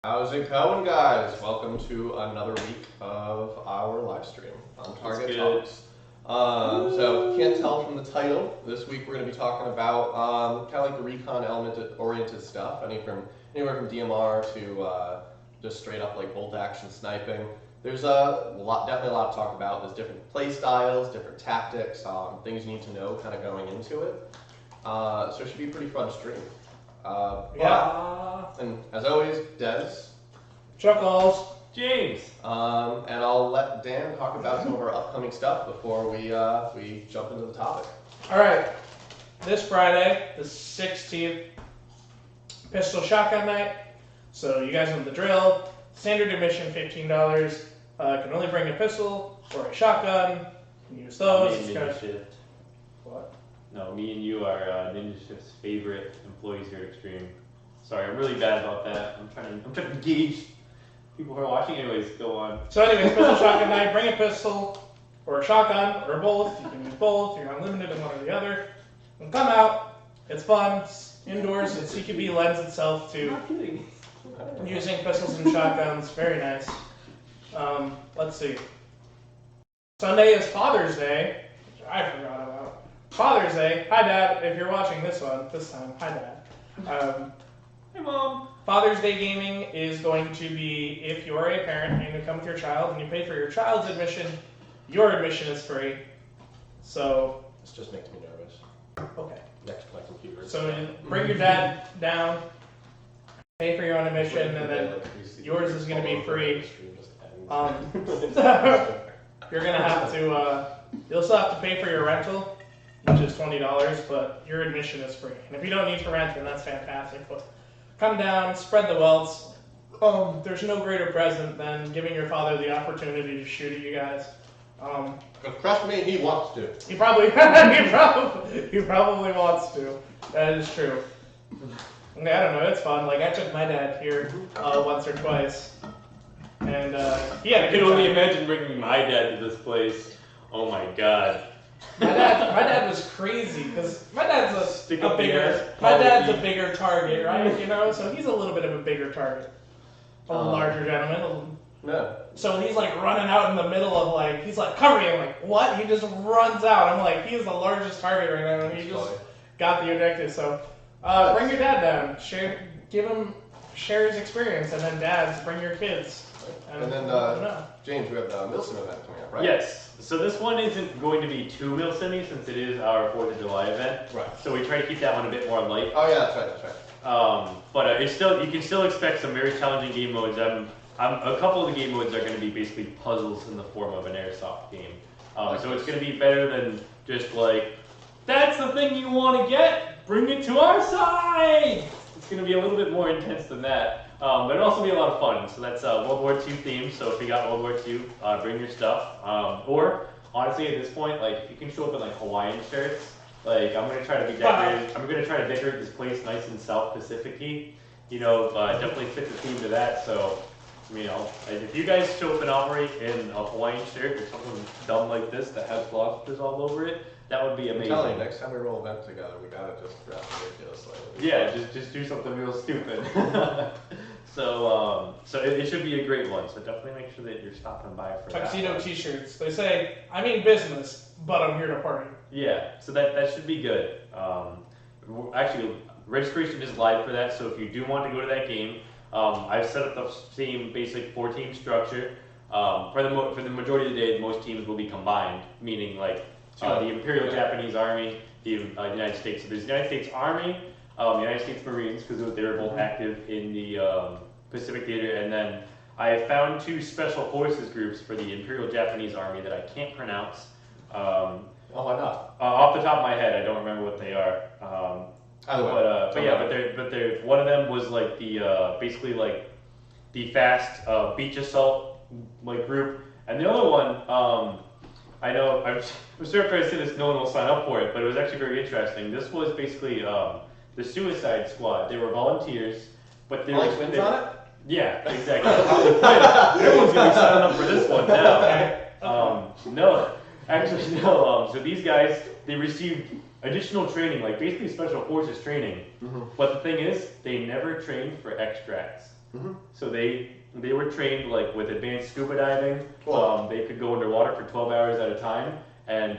How's it going, guys? Welcome to another week of our live stream on Target Talks. So, can't tell from the title, this week we're going to be talking about kind of like the recon element-oriented stuff, anywhere from DMR to just straight up like bolt action sniping. There's definitely a lot to talk about. There's different play styles, different tactics, things you need to know kind of going into it. So it should be a pretty fun stream. And as always, Des. Chuckles. James. And I'll let Dan talk about some of our upcoming stuff before we jump into the topic. All right. This Friday, the 16th, pistol shotgun night. So you guys know the drill. Standard admission, $15. Can only bring a pistol or a shotgun. You can use those. Me and Ninja Shift. What? No, me and you are Ninja Shift's favorite employees here at Extreme. Sorry, I'm really bad about that. I'm trying to gauge people who are watching. Anyways, go on. So anyways, pistol shotgun night. Bring a pistol or a shotgun or both. You can use both. You're unlimited in one or the other. And come out. It's fun. It's indoors. It's CQB lends itself to using pistols and shotguns. Very nice. Let's see. Sunday is Father's Day, which I forgot about. Father's Day. Hi, Dad. If you're watching this time, hi, Dad. Hey, Mom. Father's Day gaming is going to be, if you are a parent and you come with your child and you pay for your child's admission, your admission is free. So. This just makes me nervous. Okay. Next to my computer. So bring your dad down, pay for your own admission, and then yours is going to be free. You're going to have to, you'll still have to pay for your rental, which is $20, but your admission is free. And if you don't need to rent, then that's fantastic. But come down, spread the wealth. There's no greater present than giving your father the opportunity to shoot at you guys. Trust me, he wants to. He probably, he probably wants to. That is true. I don't know. It's fun. Like I took my dad here once or twice, and he had a I good can only time. imagine bringing my dad to this place. Oh my God. My dad was crazy because my dad's Stick a up the bigger, ass, my dad's poverty. a bigger target, right? You know, so he's a little bit of a bigger target, a larger gentleman. No. So he's like running out in the middle of like, he's like, cover me. I'm like, what? He just runs out. I'm like, he's the largest target right now, and he just got the objective. So bring your dad down, share his experience, and then dads, bring your kids. And then, James, we have the Milsim event coming up, right? Yes. So this one isn't going to be too mil-simi since it is our 4th of July event. Right. So we try to keep that one a bit more light. Oh yeah, that's right. But it's still, you can still expect some very challenging game modes. A couple of the game modes are going to be basically puzzles in the form of an Airsoft game. So it's going to be better than just like, that's the thing you want to get, bring it to our side! It's going to be a little bit more intense than that. But it'll also be a lot of fun. So that's World War II themed, so if you got World War II, bring your stuff. Or, honestly, at this point, like, if you can show up in, like, Hawaiian shirts, like, I'm going to try to be decorated. I'm going to try to decorate this place nice and South Pacific-y. You know, definitely fit the theme to that, so, you know, if you guys show up and operate in a Hawaiian shirt or something dumb like this that has lobsters all over it, that would be amazing. I'm telling you, next time we roll event together, we gotta just dress ridiculously. Yeah, just do something real stupid. So it should be a great one. So definitely make sure that you're stopping by for Tuxedo that. T-shirts. They say, I mean business, but I'm here to party. Yeah, so that should be good. Actually, registration is live for that. So if you do want to go to that game, I've set up the same basic 4-team structure. For the majority of the day, most teams will be combined, meaning like the Imperial Japanese Army, the United States. So there's the United States Army, the United States Marines, because they were both active in the Pacific Theater, and then I have found 2 special forces groups for the Imperial Japanese Army that I can't pronounce. Oh, why not? Off the top of my head, I don't remember what they are. But they're one of them was like the basically like the fast beach assault like group, and the other one I know I'm sure if I say this, no one will sign up for it, but it was actually very interesting. This was basically the Suicide Squad. They were volunteers, but they Like wins on it? Yeah, exactly. Everyone's gonna be signing up for this one now. No, actually no. So these guys, they received additional training, like basically special forces training. Mm-hmm. But the thing is, they never trained for extracts. Mm-hmm. So they were trained like with advanced scuba diving. Cool. They could go underwater for 12 hours at a time,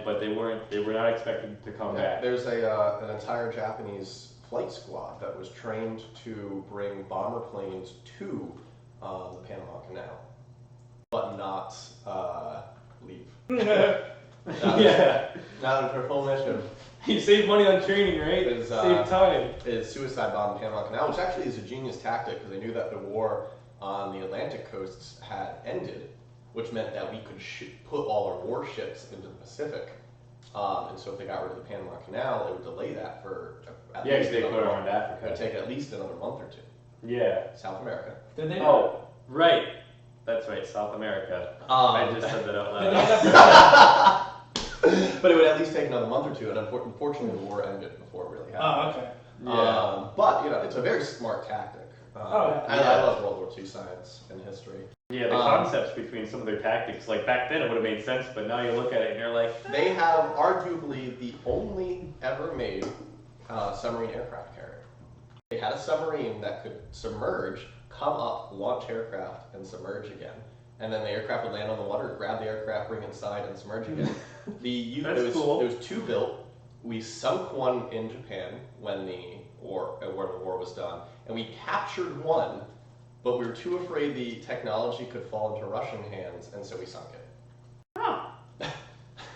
but they were not expected to come back. There's an entire Japanese flight squad that was trained to bring bomber planes to the Panama Canal, but not leave. Yeah. That was their whole mission. You save money on training, right? Save time. Is suicide bomb the Panama Canal, which actually is a genius tactic because they knew that the war on the Atlantic coasts had ended, which meant that we could put all our warships into the Pacific. And so if they got rid of the Panama Canal, it would delay that for at least they put it around It Africa. would take at least another month or two. Yeah. South America. Did they? Oh, right. That's right, South America. I just said that out Did they loud. end up But it would at least take another month or two, and unfortunately the war ended before it really happened. Oh, okay. Yeah. But it's a very smart tactic. I love World War II science and history. Yeah, the concepts between some of their tactics, like back then it would have made sense, but now you look at it and you're like, They have arguably the only ever made submarine aircraft carrier. They had a submarine that could submerge, come up, launch aircraft, and submerge again. And then the aircraft would land on the water, grab the aircraft, bring it inside, and submerge again. There was two built. We sunk one in Japan when the war was done, and we captured one, but we were too afraid the technology could fall into Russian hands, and so we sunk it.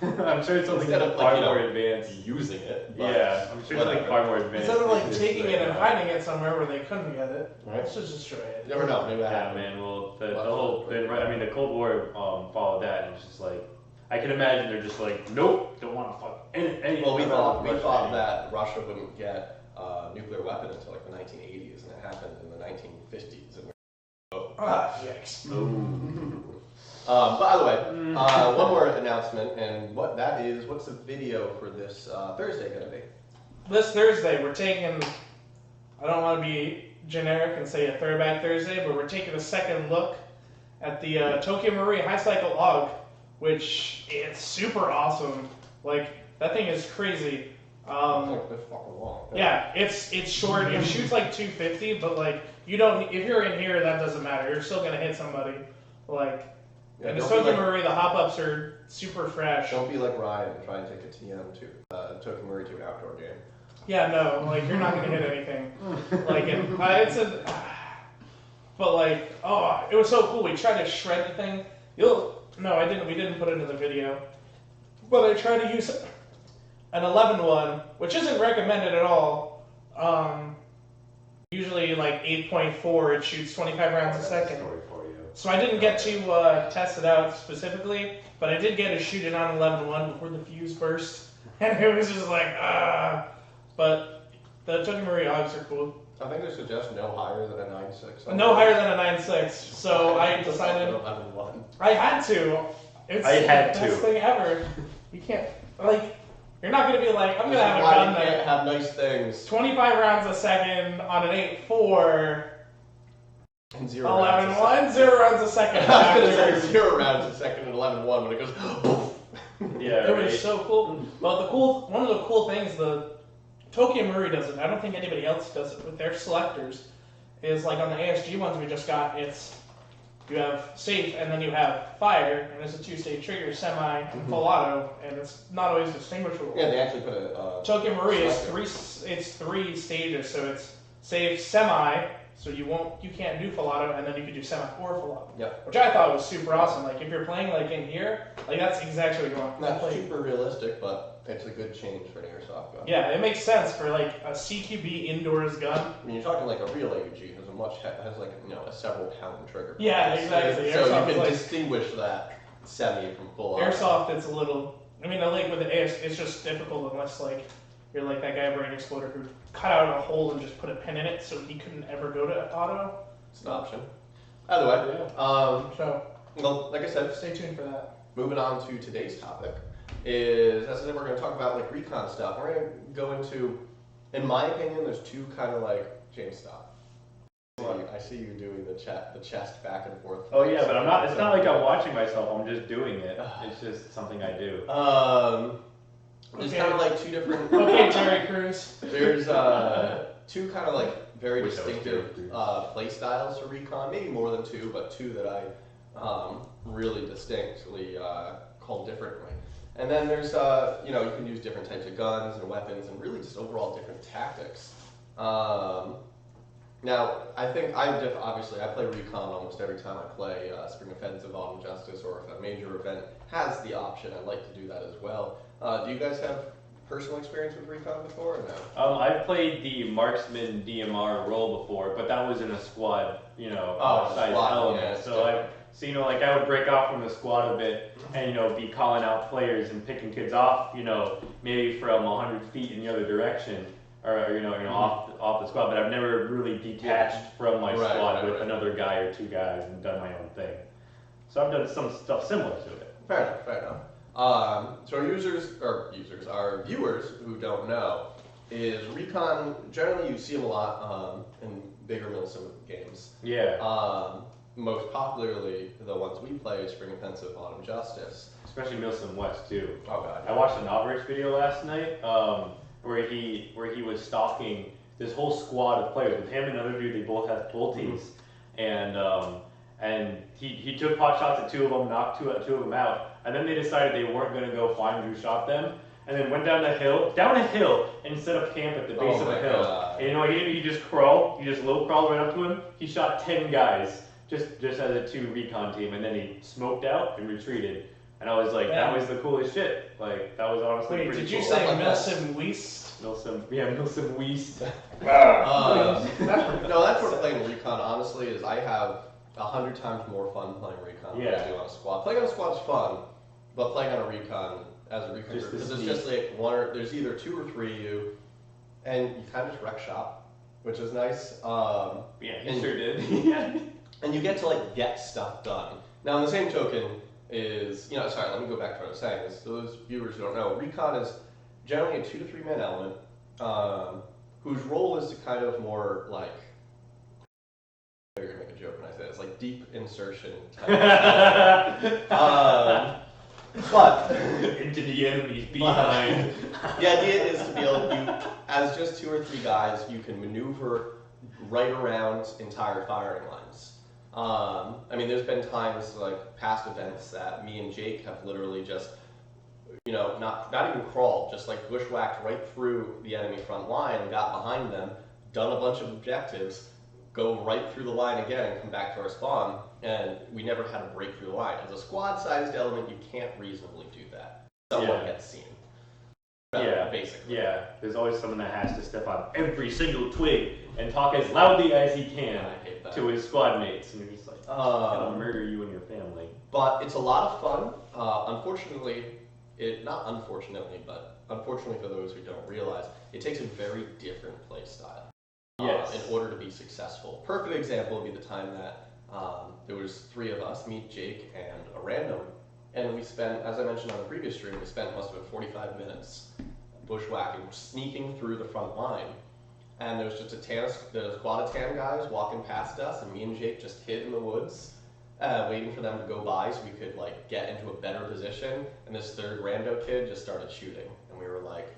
I'm sure it's something Instead of, far like, more advanced. Using it. But Yeah, I'm sure it's something far more advanced. Instead of like It's taking just it and like, hiding it somewhere where they couldn't get it, Right. let's just destroy it. You never know. Maybe that Yeah, happened. man. Well, the Cold War followed that, and it's just like I can imagine they're just like, nope, don't want to fuck any. Well, we thought Russia. that Russia wouldn't get a nuclear weapon until like the 1980s, and it happened in the 1950s. And Yikes. by the way, one more announcement, and what's the video for this Thursday going to be? This Thursday, we're taking, I don't want to be generic and say a throwback Thursday, but we're taking a second look at the Tokyo Marui High Cycle AUG, which it's super awesome. Like, that thing is crazy. Like this fucking long. Yeah, it's short. It shoots like 250, but like you don't. If you're in here, that doesn't matter. You're still gonna hit somebody. Like, and the Tokyo Marui, the hop-ups are super fresh. Don't be like Ryan and try and take a TM to Tokyo Marui to an outdoor game. Yeah, no, like you're not gonna hit anything. Like, and but like, oh, it was so cool. We tried to shred the thing. No, I didn't. We didn't put it in the video. But I tried to use an 11-1, which isn't recommended at all. Usually like 8.4, it shoots 25 rounds a second. Story for you. So I didn't get to test it out specifically, but I did get to shoot it on 11-1 before the fuse burst, and it was just like, But the Tokyo Marui AUGs are cool. I think they suggest no higher than a 9.6. No higher than a 9.6, so I decided 11.1. I had to. It's I had the to. best thing ever. You can't, like, you're not going to be like, I'm going to have a Why gun you can't that have nice things 25 rounds a second on an 8.4, and 0 11-1, rounds 0 rounds a second. I was going to say 0 rounds a second and 11.1 when it goes poof. Yeah, It right. was so cool. But one of the cool things the Tokyo Marui does it, I don't think anybody else does it with their selectors, is like on the ASG ones we just got, you have safe and then you have fire, and it's a 2-stage trigger, semi, and full auto, and it's not always distinguishable. Yeah, they actually put a. Tokyo Marui is selector. it's 3 stages, so it's safe, semi, so you can't do full auto, and then you can do semi or full auto. Yep. Which I thought was super awesome. Like if you're playing like in here, like that's exactly what you want to Not play. super realistic, but it's a good change for an airsoft gun. Yeah, it makes sense for like a CQB indoors gun. I mean, you're talking like a real AUG has like a several pound trigger. Yeah, exactly. So Airsoft you is can like- distinguish that semi from full auto. Airsoft, it's a little. I mean, like with the AS, it's just difficult unless like you're like that guy Brain Exploder who cut out a hole and just put a pin in it, so he couldn't ever go to auto. It's an option. Either way, So well, like I said, stay tuned for that. moving on to today's topic is, as I said, we're going to talk about like recon stuff. We're going to go into, in my opinion, there's two kind of like James stop. I see you doing the chest back and forth. Oh yeah, but I'm not. It's not like I'm watching myself. I'm just doing it. It's just something I do. There's Okay. kind of like two different. Okay, Terry Crews. There's two kind of like very Wish I was distinctive characters. play styles to Recon. Maybe more than two, but two that I really distinctly call differently. And then there's, you know, you can use different types of guns and weapons and really just overall different tactics. Now, I think obviously I play Recon almost every time I play Spring Offensive, Autumn Justice, or if a major event has the option, I like to do that as well. Do you guys have personal experience with Recon before or no? I've played the Marksman DMR role before, but that was in a squad, you know, size squad, element. yeah, So you know, like I would break off from the squad a bit and, you know, be calling out players and picking kids off, you know, maybe from 100 feet in the other direction. Or off the squad, but I've never really detached from my squad with another guy or two guys and done my own thing. So I've done some stuff similar to it. Fair enough, fair enough. So our viewers who don't know, is Recon, generally you see them a lot in bigger Milsim games. Yeah. Most popularly, the ones we play is Spring Offensive, Autumn Justice. Especially Milsim West too. Oh god. I watched an Alvarez video last night. Where he was stalking this whole squad of players with him and another dude. They both had bolties, and he took pot shots at two of them, knocked two of them out, and then they decided they weren't going to go find who shot them, and then went down a hill, and set up camp at the base of the hill. God. And you know what he did? He just low crawled right up to him. He shot 10 guys just as a 2 recon team, and then he smoked out and retreated. And I was like, that was the coolest shit. Like, that was honestly Wait, pretty did cool. you say Milsim West? Milsim West. No, that's what playing Recon, honestly, is I have 100 times more fun playing Recon than I do on a squad. Playing on a squad's fun, but playing on a Recon, as a Recon group, because it's just like there's either 2 or 3 of you, and you kind of just wreck shop, which is nice. Yeah, he sure did. And you get to like get stuff done. Now, on the same token, sorry, let me go back to what I was saying. So those viewers who don't know, Recon is generally a 2 to 3 man element, whose role is to kind of more like, you're gonna make a joke when I say this, like deep insertion type. But into the enemy's behind. The idea is to be able to, as just 2 or 3 guys, you can maneuver right around entire firing lines. I mean, there's been times, like past events, that me and Jake have literally just, not even crawled, just like bushwhacked right through the enemy front line and got behind them, done a bunch of objectives, go right through the line again and come back to our spawn, and we never had to break through the line. As a squad-sized element, you can't reasonably do that. Someone gets seen. Basically. Yeah, there's always someone that has to step on every single twig and talk as loudly as he can to his squad mates, and you're just like, gonna murder you and your family. But it's a lot of fun. Unfortunately for those who don't realize, it takes a very different play style in order to be successful. Perfect example would be the time that there was 3 of us, me, Jake, and a random, and we spent, as I mentioned on the previous stream, must have been 45 minutes bushwhacking, sneaking through the front line. And there was just a squad of tan guys walking past us, and me and Jake just hid in the woods, waiting for them to go by so we could like get into a better position. And this third rando kid just started shooting, and we were like,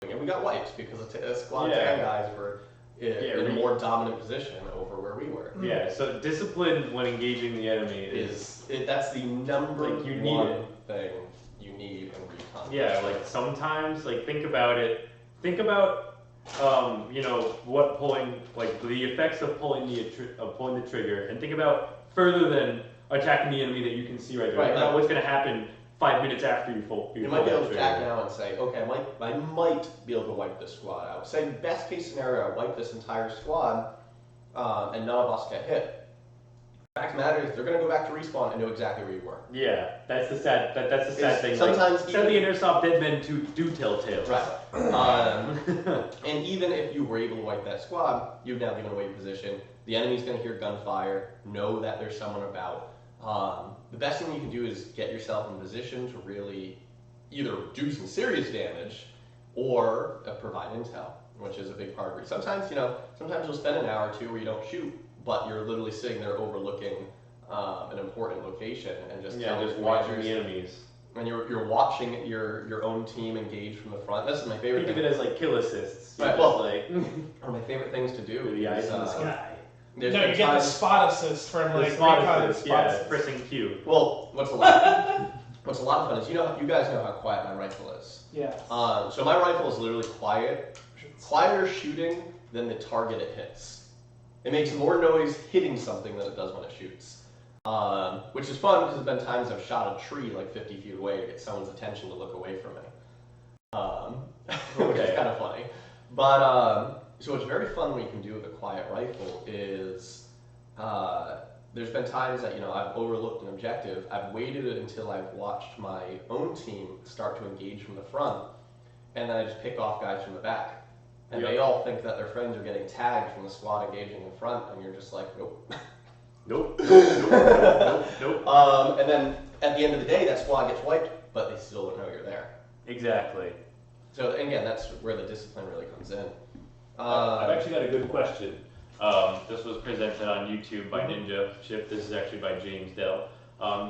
and we got wiped because a squad of tan guys were in a more dominant position over where we were. Yeah, so discipline when engaging the enemy that's the number one thing you need in Recon. Yeah, like sometimes, like think about it. Think about what pulling, like the effects of pulling the trigger, and think about further than attacking the enemy that you can see right there. Think about what's going to happen 5 minutes after you pull. You might be able to attack now and say, okay, I might be able to wipe this squad out. Say best case scenario, I wipe this entire squad, and none of us get hit. The fact of the matter is, they're going to go back to respawn and know exactly where you were. Yeah, that's the sad thing. Sometimes sadly, in Airsoft, dead men do tell tales. Right. And even if you were able to wipe that squad, you've now given away your position. The enemy's going to hear gunfire, know that there's someone about. The best thing you can do is get yourself in position to really either do some serious damage or provide intel, which is a big part of it. Sometimes you'll spend an hour or 2 where you don't shoot, but you're literally sitting there overlooking an important location and just watching the enemies. and you're watching your own team engage from the front. This is my favorite. Think of it as like kill assists. Right. Well, One of my favorite things to do with the eyes in the sky. No, you get the spot assist from The like spot assist, pressing Q. Well, what's a lot of fun is you guys know how quiet my rifle is. Yeah. So my rifle is literally quieter shooting than the target it hits. It makes more noise hitting something than it does when it shoots. Which is fun because there's been times I've shot a tree like 50 feet away to get someone's attention to look away from me. Which is kind of funny. But so what's very fun when you can do with a quiet rifle is there's been times that I've overlooked an objective. I've waited until I've watched my own team start to engage from the front, and then I just pick off guys from the back. And they all think that their friends are getting tagged from the squad engaging in front, and you're just like, nope. Nope. And then at the end of the day, that squad gets wiped, but they still don't know you're there. Exactly. So again, that's where the discipline really comes in. I've actually got a good question. This was presented on YouTube by Ninja Ship. This is actually by James Dell.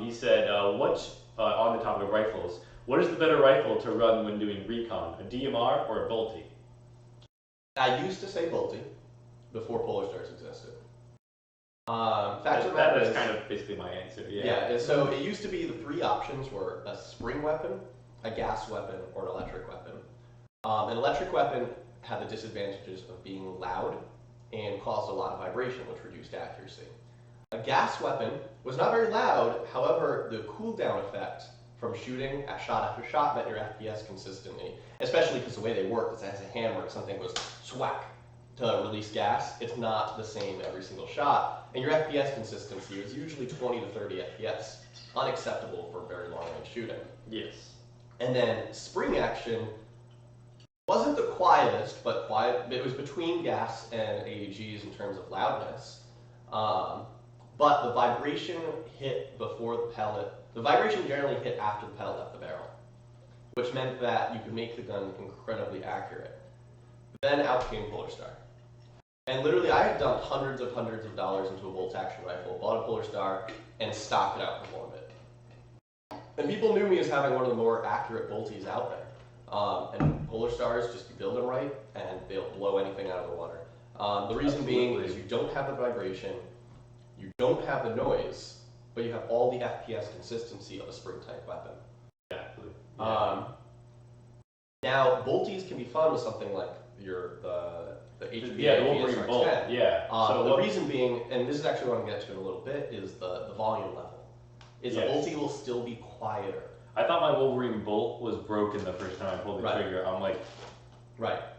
He said, what's on the topic of rifles, what is the better rifle to run when doing recon, a DMR or a Bolty? I used to say Bolty before Polar Stars existed. That is kind of basically my answer. Yeah. So it used to be the three options were a spring weapon, a gas weapon, or an electric weapon. An electric weapon had the disadvantages of being loud and caused a lot of vibration, which reduced accuracy. A gas weapon was not very loud, however, the cooldown effect from shooting at shot after shot meant your FPS consistently, especially because the way they work is as a hammer, if something goes swack to release gas, it's not the same every single shot, and your FPS consistency is usually 20 to 30 FPS, unacceptable for very long range shooting. Yes. And then spring action wasn't the quietest, but quiet. It was between gas and AEGs in terms of loudness. But the vibration hit before the pellet. The vibration generally hit after the pellet left the barrel, which meant that you could make the gun incredibly accurate. Then out came Polar Star. And literally, I had dumped hundreds of dollars into a bolt action rifle, bought a Polar Star, and stocked it outperformed it. And people knew me as having one of the more accurate bolties out there. And Polar Stars, just you build them right, and they'll blow anything out of the water. The reason being is you don't have the vibration, you don't have the noise, but you have all the FPS consistency of a spring-type weapon. Exactly. Yeah. Now, bolties can be fun with something like the HPA, the Wolverine Bolt. Yeah. So the reason being, and this is actually what I'm going to get to in a little bit, is the volume level. A boltie will still be quieter. I thought my Wolverine Bolt was broken the first time I pulled the trigger. I'm like,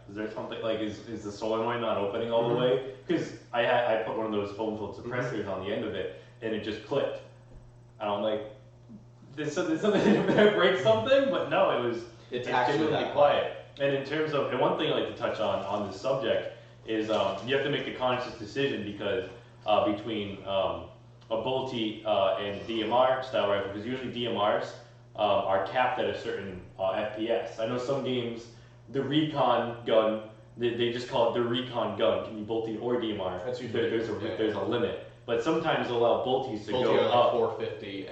is there something, like, is the solenoid not opening all the way? Because I put one of those foam-filled suppressors on the end of it, and it just clicked. And I'm like, did something break something? But no, it's actually that quiet. And in terms of, and one thing I like to touch on this subject is you have to make a conscious decision because between a Bolty and DMR style rifle, because usually DMRs are capped at a certain FPS. I know some games, the recon gun, they just call it the recon gun, can be Bolty or DMR. That's usually there's a limit. But sometimes they'll allow Bolties to go like up. 450.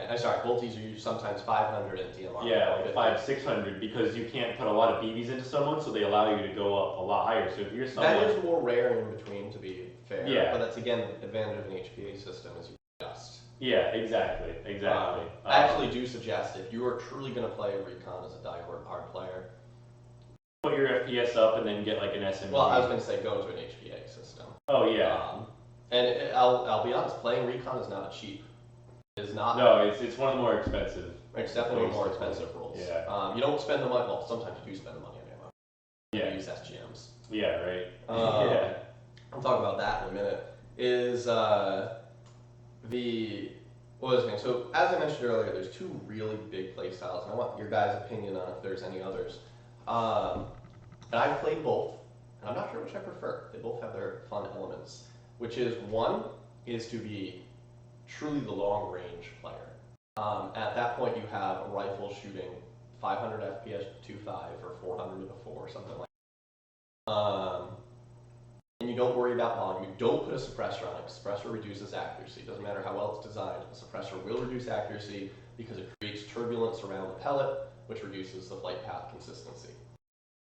Bolties are sometimes 500 and DMR. Yeah, like 500-600 because you can't put a lot of BBs into someone, so they allow you to go up a lot higher. So if you're someone, that is more rare in between, to be fair. Yeah. But that's again the advantage of an HPA system is you adjust. Yeah, exactly. I actually do suggest if you are truly going to play recon as a die-hard player, put your FPS up and then get like an SMG. Well, I was going to say go to an HPA system. Oh yeah. And I'll be honest, playing recon is not cheap. It is not. No, it's one of the more expensive. It's definitely one of the more expensive rules. Yeah. You don't spend the money. Well, sometimes you do spend the money on ammo. Yeah. You use SGMs. Yeah. Right. Yeah. I'll talk about that in a minute. Is what was I saying? So as I mentioned earlier, there's two really big play styles, and I want your guys' opinion on if there's any others. And I've played both, and I'm not sure which I prefer. They both have their fun elements. Which is, one is to be truly the long range player. At that point, you have a rifle shooting 500 FPS to 2.5 or 400 to 4 or something like that. And you don't worry about volume. You don't put a suppressor on it. Suppressor reduces accuracy. It doesn't matter how well it's designed. A suppressor will reduce accuracy, because it creates turbulence around the pellet, which reduces the flight path consistency.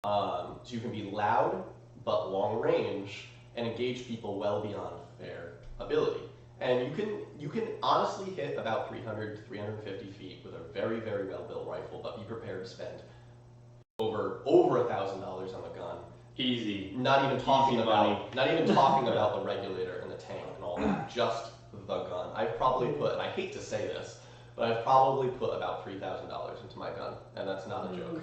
So you can be loud but long range and engage people well beyond their ability. And you can honestly hit about 300 to 350 feet with a very, very well built rifle, but be prepared to spend over $1,000 on the gun. Easy. Not even talking Easy about money. not even talking about the regulator and the tank and all that. Just the gun. I've probably put, and I hate to say this, but I've probably put about $3,000 into my gun, and that's not a joke.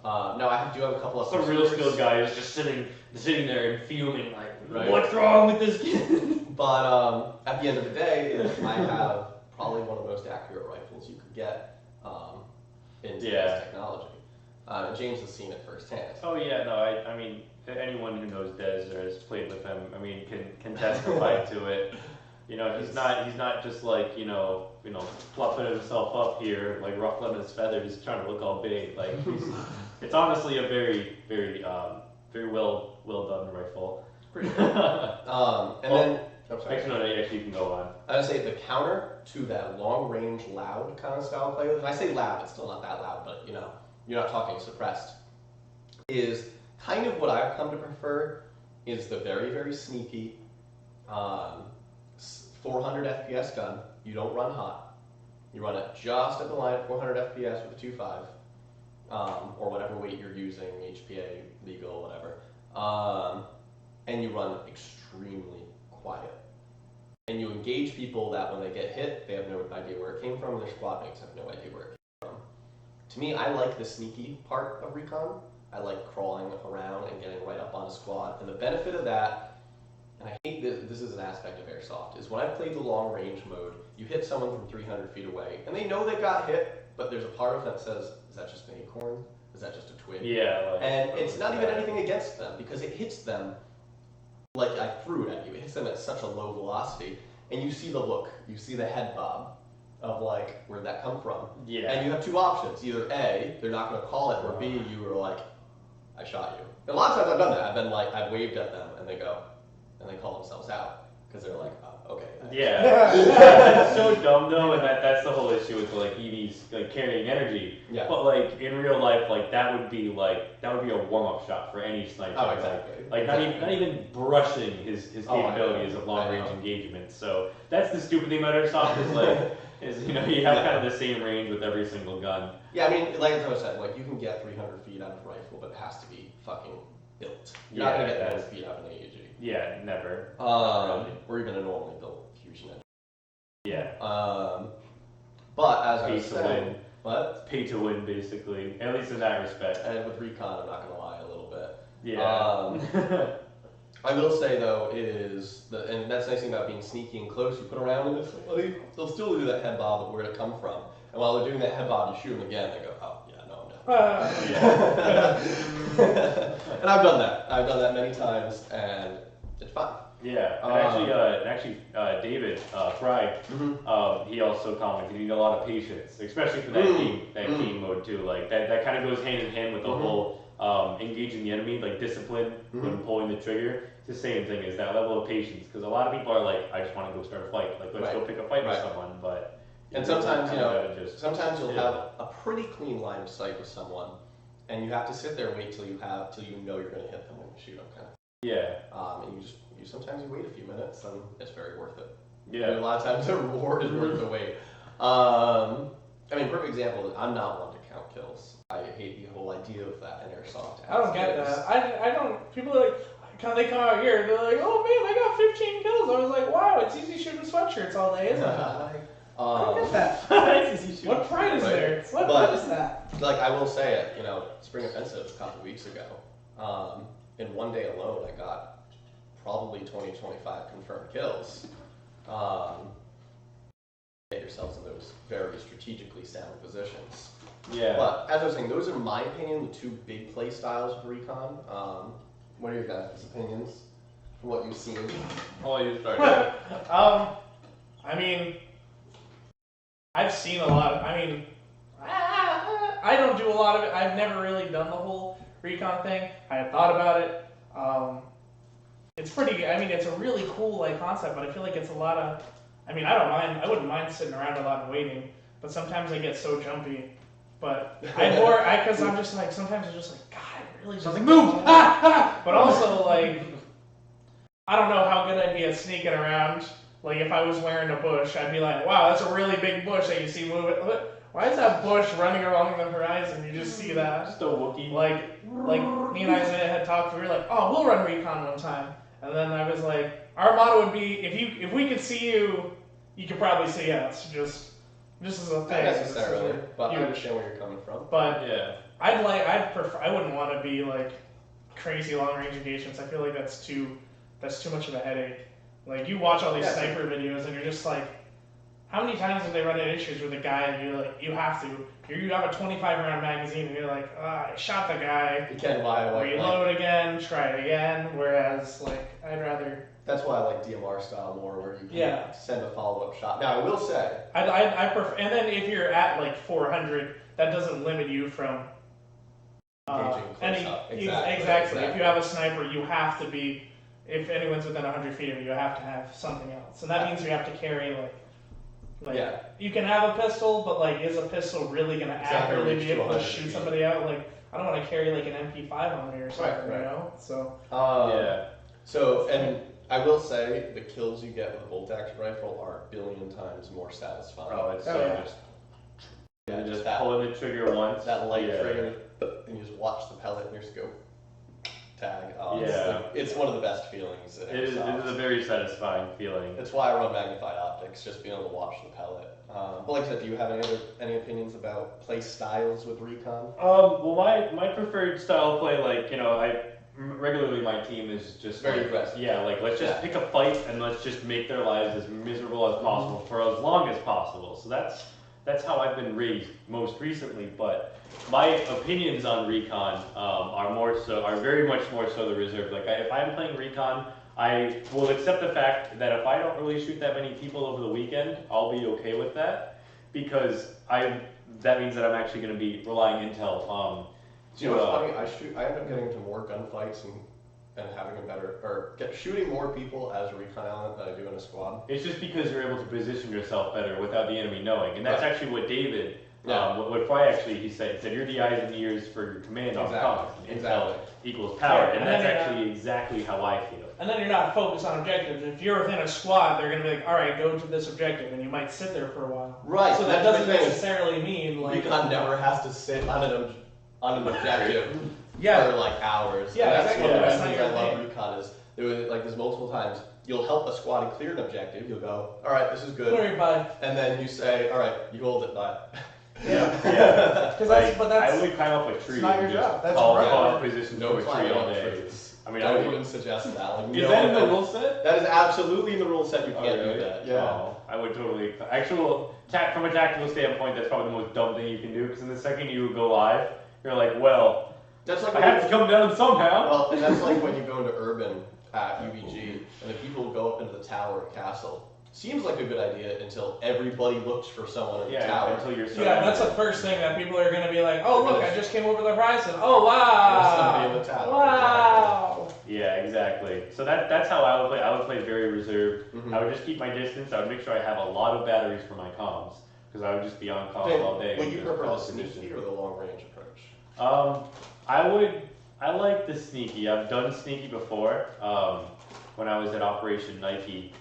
Now I do have a couple of Some real skilled guy is just sitting there and fuming like, Right. what's wrong with this kid? But at the end of the day, I have probably one of the most accurate rifles you could get in today's technology. James has seen it firsthand. Oh yeah, no, I mean, anyone who knows Dez or has played with him, I mean, can testify to it. You know, he's not just like, you know, fluffing himself up here, like ruffling his feathers, trying to look all big. Like, it's honestly a very, very, very well done rifle. Pretty cool. And then, I'm sorry. Actually, no, actually, you can go on. I would say the counter to that long range, loud kind of style play, and I say loud, it's still not that loud, but you know, you're not talking suppressed, is kind of what I've come to prefer is the very, very sneaky 400 FPS gun. You don't run hot. You run it just at the line at 400 FPS with a 2.5, or whatever weight you're using, HPA, legal, whatever. And you run extremely quiet. And you engage people that when they get hit, they have no idea where it came from, their squad mates have no idea where it came from. To me, I like the sneaky part of recon. I like crawling around and getting right up on a squad. And the benefit of that, and I hate that this is an aspect of Airsoft, is when I played the long range mode, you hit someone from 300 feet away, and they know they got hit, but there's a part of them that says, is that just an acorn? Is that just a twig? Yeah. Like, And it's not even anything against them, because it hits them like I threw it at you. It hits them at such a low velocity, and you see the look, you see the head bob of like, where'd that come from? Yeah. And you have two options. Either A, they're not going to call it, or B, you were like, I shot you. And a lot of times I've done that. I've been like, I've waved at them, and they go, and they call themselves out, because they're like, oh, okay. Yeah. It's so dumb though, and that's the whole issue with like EVs like carrying energy. Yeah. But like in real life, like that would be a warm-up shot for any sniper. Oh, exactly. Like not even brushing his capabilities of long range I know. engagement. So that's the stupid thing about Airsoft is like you know you have kind of the same range with every single gun. Yeah, I mean, like I said, like you can get 300 feet out of a rifle, but it has to be fucking built. You're not gonna get 300 feet out of an AEG. Yeah, never. Or even a normally built fusion engine. Yeah. But as I Pay was to saying, win. what? Pay to win, basically. At least in that respect. And with recon, I'm not gonna lie, a little bit. Yeah. I will say though is and that's the nice thing about being sneaky and close. You put around into somebody, they'll still do that head bob of where it come from. And while they're doing that head bob, you shoot them again. They go, oh yeah, no, I'm done. And I've done that. I've done that many times, and it's fun. Yeah, and actually, David Fry, he also commented you need a lot of patience, especially for that game mode too. Like that kind of goes hand in hand with the whole engaging the enemy, like discipline when pulling the trigger. It's the same thing as that level of patience, because a lot of people are like, I just want to go start a fight, like let's go pick a fight with someone. But and sometimes sometimes you'll yeah. have a pretty clean line of sight with someone, and you have to sit there and wait till you know you're going to hit them when you shoot them, kind of. Yeah. And you sometimes you wait a few minutes, and it's very worth it. Yeah. And a lot of times the reward is worth the wait. I mean, perfect example is I'm not one to count kills. I hate the whole idea of that in Airsoft. I don't get that. I don't. People are like, they come out here, they're like, oh man, I got 15 kills. I was like, wow, it's easy shooting sweatshirts all day, isn't it? Like, I don't get that. What pride is there? What is that? Like, I will say it, Spring Offensive a couple weeks ago, in one day alone, I got probably 20, 25 confirmed kills. Get yourselves in those very strategically sound positions. Yeah. But as I was saying, those are, in my opinion, the two big play styles of recon. What are your guys' opinions from what you've seen? Oh, you start. I mean, I've seen a lot of, I don't do a lot of it. I've never really done the whole recon thing. I had thought about it. It's pretty, it's a really cool concept, but I feel like it's a lot of, I wouldn't mind sitting around a lot and waiting. but sometimes I get so jumpy. But because I'm just like, sometimes I'm just like, God, I really just move! But also, like, I don't know how good I'd be at sneaking around. Like, if I was wearing a bush, I'd be like, wow, that's a really big bush that you see moving. Why is that bush running along the horizon? You just see that. Just a Wookiee. Like me and Isaiah had talked. We were like, oh, we'll run recon one time. And then I was like, our motto would be, if we could see you, you could probably see us. Just as a thing. Not necessarily, but I understand where you're coming from. But yeah, I wouldn't want to be like crazy long range engagements. I feel like that's too much of a headache. Like, you watch all these sniper videos and you're just like, how many times have they run into issues with a guy and you're like, you have a 25 round magazine and you're like, I shot the guy. You can't buy one. Reload again, try it again. Whereas, like, I'd rather. That's why I like DMR style more, where you can send a follow up shot. Now, I will say, I prefer, and then if you're at like 400, that doesn't limit you from Exactly. If you have a sniper, you have to be. If anyone's within 100 feet of you, you have to have something else, and that means you have to carry you can have a pistol, but like, is a pistol really going to accurately be able to shoot somebody out? Like, I don't want to carry like an MP5 on me or something, you know? So So, and I will say, the kills you get with a bolt action rifle are a billion times more satisfying. Oh, it's just that, pulling the trigger once. That light trigger, and you just watch the pellet in your scope. Tag. It's one of the best feelings. It is a very satisfying feeling. That's why I run magnified optics, just being able to watch the pellet. But like I said, do you have any opinions about play styles with recon? Well, my preferred style of play, like, you know, regularly my team is just very aggressive. Yeah, like, let's just pick a fight and let's just make their lives as miserable as possible for as long as possible. So that's how I've been raised most recently. But my opinions on recon are very much more so the reserve. Like, if I'm playing recon, I will accept the fact that if I don't really shoot that many people over the weekend, I'll be okay with that, because that means that I'm actually going to be relying intel. You know what's funny? I end up getting into more gunfights and having shooting more people as a recon element than I do in a squad. It's just because you're able to position yourself better without the enemy knowing, and that's actually what David. What Fry actually he said you're the eyes and ears for your command on comms. Intel equals power, and that's actually exactly how I feel. And then you're not focused on objectives. If you're within a squad, they're going to be like, all right, go to this objective, and you might sit there for a while. Right. So that doesn't necessarily mean like recon never has to sit on an objective for like hours. Yeah, and that's one of the that's reasons I love recon is there's multiple times you'll help a squad clear an objective. You'll go, all right, this is good, and then you say, all right, you hold it, bye. Yeah. But I would climb up a tree. It's not your job. That's call position no to a tree all day. Trees. I mean, don't even suggest that. Like, is that in the rule set? That is absolutely in the rule set. You can't really? do that. Yeah. Oh, I would totally. From a tactical standpoint, that's probably the most dumb thing you can do, because in the second you go live, you're like, well, that's like I have to come down somehow. Well, and that's like when you go into urban at UBG, and the people go up into the tower or castle. Seems like a good idea until everybody looks for someone in the tower. Until you're that's the first thing that people are going to be like, oh, look, I just came over the horizon. Oh, wow. There's somebody in the tower. Wow. Exactly. Yeah, exactly. So that's how I would play. I would play very reserved. Mm-hmm. I would just keep my distance. I would make sure I have a lot of batteries for my comms, because I would just be on comms all day. Would you prefer the sneaky or the long range approach? I like the sneaky. I've done sneaky before. When I was at Operation Nike,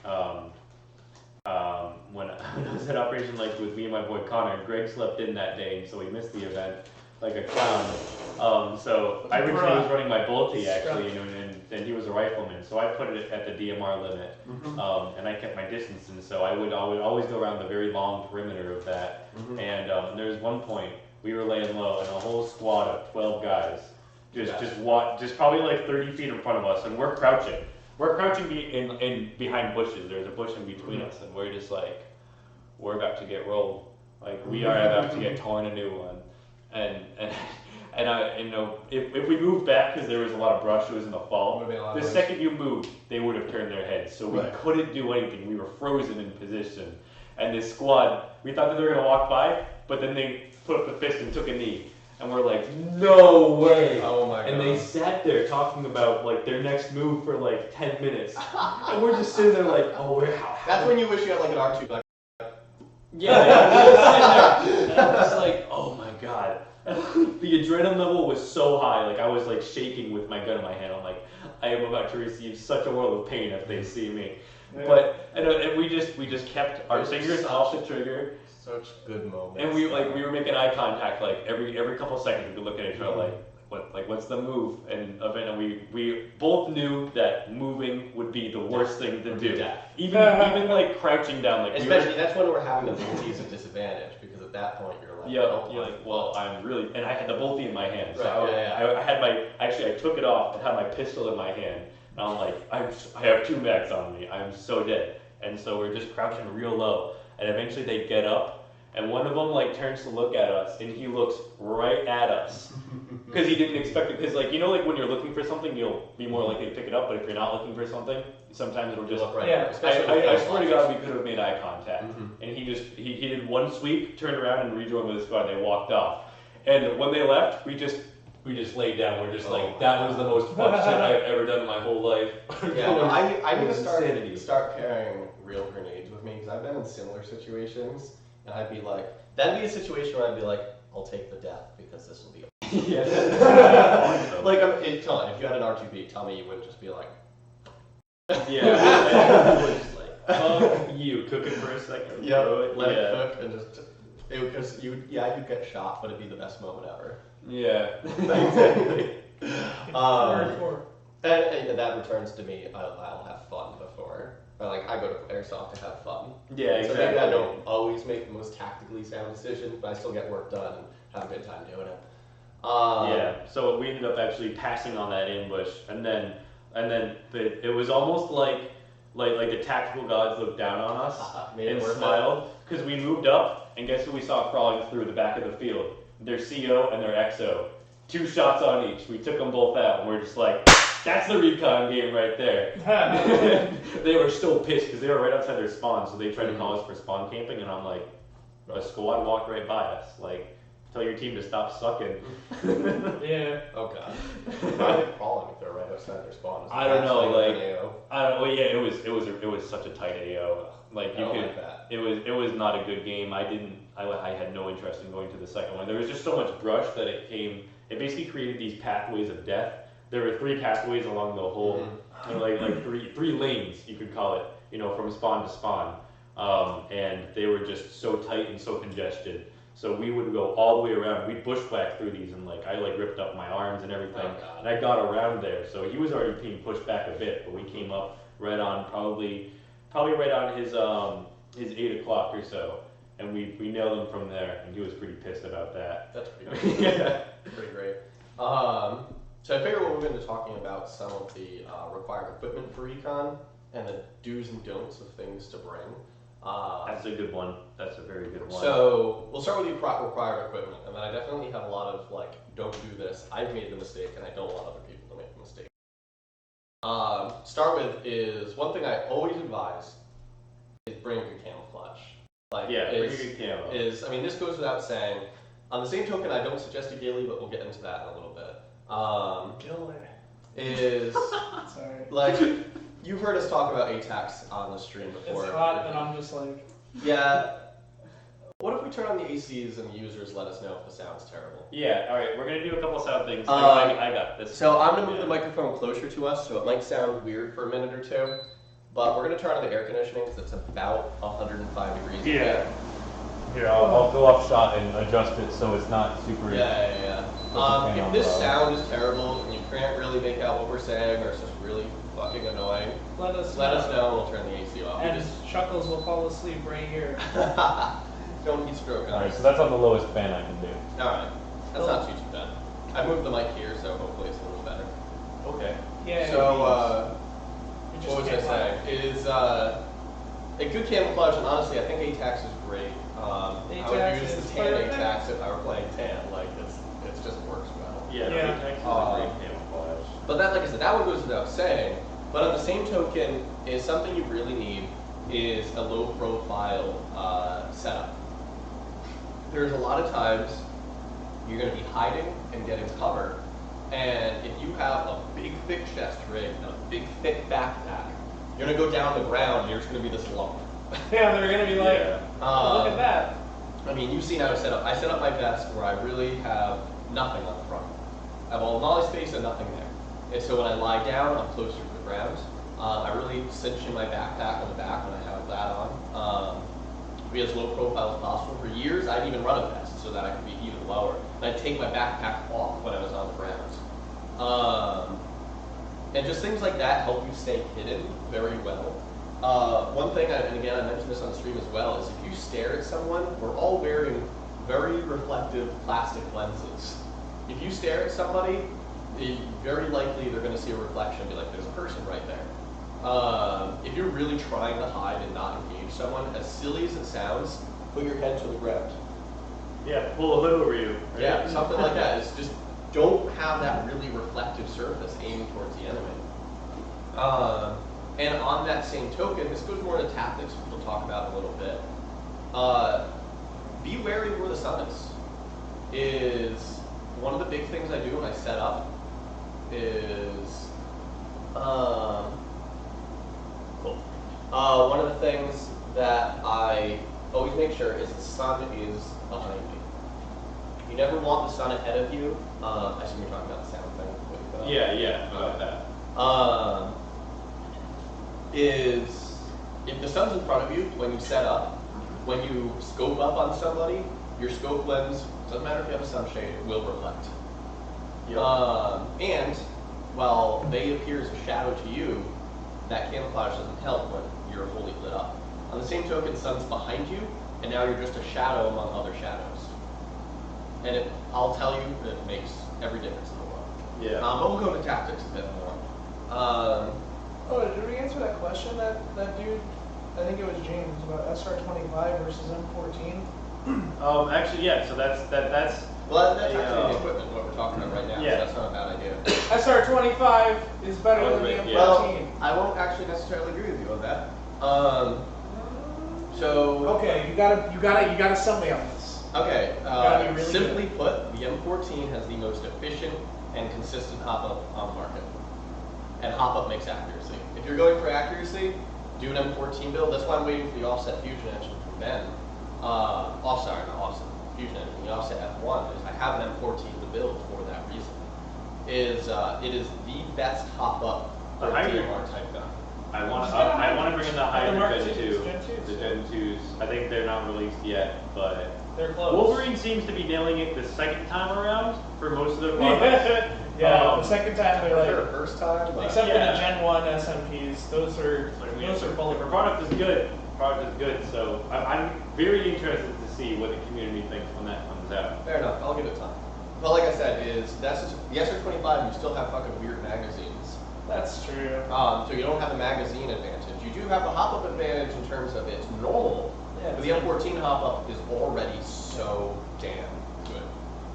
when I was at Operation Nike with me and my boy Connor, Greg slept in that day, and so he missed the event like a clown. So I originally was running my Bolty actually, and he was a rifleman, so I put it at the DMR limit, and I kept my distance, and so I would always go around the very long perimeter of that. And there was one point we were laying low, and a whole squad of 12 guys just probably like 30 feet in front of us, and we're crouching. We're crouching in behind bushes. There's a bush in between us, and we're just like, we're about to get rolled. Like, we are about to get torn a new one. And I, you know, if we moved back, because there was a lot of brush, it was in the fall. The second you moved, they would have turned their heads. So we couldn't do anything. We were frozen in position. And this squad, we thought that they were gonna walk by, but then they put up the fist and took a knee. And we're like, no way! Oh my god. And they sat there talking about like their next move for like 10 minutes. And we're just sitting there like, oh, That's when you wish you had like an R2. Like, Yeah, we were sitting there, and I'm just like, oh my god. The adrenaline level was so high, like I was like shaking with my gun in my hand. I'm like, I am about to receive such a world of pain if they see me. Yeah. But and we just kept our fingers off the trigger, Such good moments. and we were making eye contact like every couple seconds. We could look at each other like what's the move? And we both knew that moving would be the worst thing to do. Yeah. Even like crouching down, like Especially that's when we're having the bolties of disadvantage because at that point you're like, yeah, you're like, well, I'm really, and I had the bolty in my hand, so Right, I had I took it off and had my pistol in my hand, and I'm like, I have 2 mags on me, I'm so dead, and so we're just crouching real low, and eventually they get up, and one of them like turns to look at us, and he looks right at us, because he didn't expect it, because like, you know, like when you're looking for something, you'll be more likely to pick it up, but if you're not looking for something, sometimes it'll just, right. Yeah. I swear to God, we could have made eye contact. And he did one sweep, turned around, and rejoined with his squad. And they walked off. And when they left, we just laid down. We're just like, that was the most fun shit I've ever done in my whole life. Yeah, no, I need to Insanity. start carrying real grenades with me because I've been in similar situations, and I'd be like, that'd be a situation where I'd be like, I'll take the death because this will be. Yeah. Like, if you had an R2B, tell me you wouldn't just be like. Yeah. We're just like, fuck you, cook it for a second. Yeah, throw it. let Yeah. it cook and just. Because you'd get shot, but it'd be the best moment ever. Yeah. Exactly. Hardcore. And that returns to me. I'll have fun before. I go to Airsoft to have fun. Yeah, So exactly. maybe I don't always make the most tactically sound decisions, but I still get work done and have a good time doing it. Yeah. So we ended up actually passing on that ambush, and then it was almost like the tactical gods looked down on us Made it and worth it. smiled, because we moved up, and guess who we saw crawling through the back of the field? Their CO and their XO. 2 shots on each. We took them both out, and we're just like, that's the recon game right there. They were still pissed because they were right outside their spawn, so they tried to call us for spawn camping, and I'm like, a squad walked right by us. Like, tell your team to stop sucking. Yeah. Oh god. Why are they crawling if they're right outside their spawn? I don't know, like, an AO? I don't know. Yeah, it was such a tight AO. Like I you don't could. like that. It was not a good game. I had no interest in going to the second one. There was just so much brush that it basically created these pathways of death. There were 3 pathways along the whole, you know, like three lanes you could call it, you know, from spawn to spawn, and they were just so tight and so congested. So we would go all the way around. We'd bushwhack through these, and I ripped up my arms and everything, and I got around there. So he was already being pushed back a bit, but we came up right on probably right on his 8 o'clock or so, and we nailed him from there, and he was pretty pissed about that. That's pretty great. Yeah. Pretty great. So I figure we'll move into talking about some of the required equipment for recon and the do's and don'ts of things to bring. That's a good one. That's a very good one. So we'll start with the required equipment, and then I definitely have a lot of don't do this. I've made the mistake, and I don't want other people to make the mistake. Start with is one thing I always advise is bring a good camouflage. bring a good camo. I mean, this goes without saying. On the same token, I don't suggest a ghillie, but we'll get into that in a little bit. Is Sorry. you've heard us talk about ATACs on the stream before. It's hot, and I'm just like. Yeah. What if we turn on the ACs and the users let us know if the sound's terrible? Yeah, alright, we're gonna do a couple sound things. I got this. So I'm gonna move the microphone closer to us, so it might sound weird for a minute or two, but we're gonna turn on the air conditioning because it's about 105 degrees. Yeah. Here, I'll go off shot and adjust it so it's not super. Yeah. If this sound is terrible and you can't really make out what we're saying, or it's just really fucking annoying, Let us know and we'll turn the AC off. And Chuckles will fall asleep right here. Don't heat stroke on Alright, us. so that's on the lowest fan I can do. Alright. That's not too bad. I moved the mic here, so hopefully it's a little better. Okay. Yeah. So, you just what was I can't lie. saying? Is a good camouflage, and honestly, I think ATAX is great. I would use the tan ATAX if I were playing tan. It just works well. Yeah, Yeah. the ATAX is a great camouflage. But that, like I said, that one goes without saying. But on the same token, is something you really need is a low profile setup. There's a lot of times you're going to be hiding and getting cover, and if you have a big thick chest rig and a big thick backpack, you're going to go down the ground and you're just going to be this lump. Yeah, they're gonna be like, oh, look at that. I mean, you've seen how I set up. I set up my desk where I really have nothing on the front. I have all knowledge space and nothing there. And so when I lie down, I'm closer to the ground. I really cinch in my backpack on the back when I have that on. Be as low profile as possible. For years, I'd even run a vest so that I could be even lower. And I'd take my backpack off when I was on the ground. And just things like that help you stay hidden very well. One thing, and again, I mentioned this on the stream as well, is if you stare at someone, we're all wearing very reflective plastic lenses. If you stare at somebody, very likely they're going to see a reflection and be like, there's a person right there. If you're really trying to hide and not engage someone, as silly as it sounds, put your head to the ground. Yeah, pull a hood over you. Right? Yeah, something like that. It's just don't have that really reflective surface aimed towards the enemy. And on that same token, this goes more into tactics, which we'll talk about in a little bit. Be wary of where the sun is one of the big things I do when I set up is cool. One of the things that I always make sure is the sun is behind me. You never want the sun ahead of you. I assume you're talking about the sound thing. Yeah, about that. Is if the sun's in front of you when you set up, when you scope up on somebody, your scope lens, doesn't matter if you have a sunshade, it will reflect. Yep. And while they appear as a shadow to you, that camouflage doesn't help when you're fully lit up. On the same token, the sun's behind you, and now you're just a shadow among other shadows. And I'll tell you, it makes every difference in the world. Yeah. But we'll go to tactics a bit more. Oh, did we answer that question? That dude, I think it was James, about SR25 versus M14? Actually, yeah. So that's Well, that's actually the equipment, what we're talking about right now. Yeah. So that's not a bad idea. SR25 is better than the M14. Well, I won't actually necessarily agree with you on that. So Okay, you gotta sell me on this. okay. Gotta be really Simply put, the M14 has the most efficient and consistent hop-up on the market. And hop-up makes accuracy. If you're going for accuracy, do an M14 build. That's why I'm waiting for the offset fusion engine from Ben. Not offset fusion engine. The offset F1 is I have an M14 to build for that reason. It is the best hop-up The hybrid DMR type gun. I want to bring in the hybrid Mark Gen 2. twos, Gen 2s. The Gen 2s. I think they're not released yet, but They're close. Wolverine seems to be nailing it the second time around for most of their products. Yeah, the second time they're Their like, first time, but except for Yeah. the Gen 1 SMPs, those are fully. The product is good. So I'm very interested to see what the community thinks when that comes out. fair enough. I'll give it time. But like I said, the SR25, you still have fucking weird magazines. That's true. So you don't have a magazine advantage. You do have a hop-up advantage in terms of it's normal, Yeah, but the M14 hop-up is already so damn good.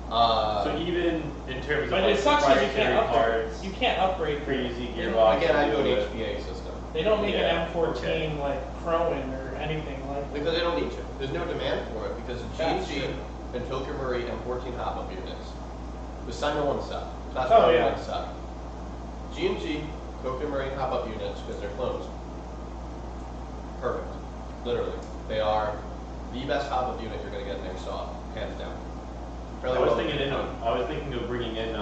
So even in terms of But like it sucks because you proprietary can't upgrade. parts, You can't upgrade. crazy gearbox. Again, I do an into it. HPA system. They don't make Yeah, an M14 okay. like Crowan or anything like that. Because they don't need to. There's no demand for it because That's G&G true. and Tokyo Murray M14 hop-up units. The sign no one suck. That's Oh, why yeah. one suck. G&G, Tokyo Murray hop-up units because they're clones. Perfect. Literally. They are the best hop-up unit you're going to get in Airsoft, hands down. Fairly I was well thinking done. of bringing in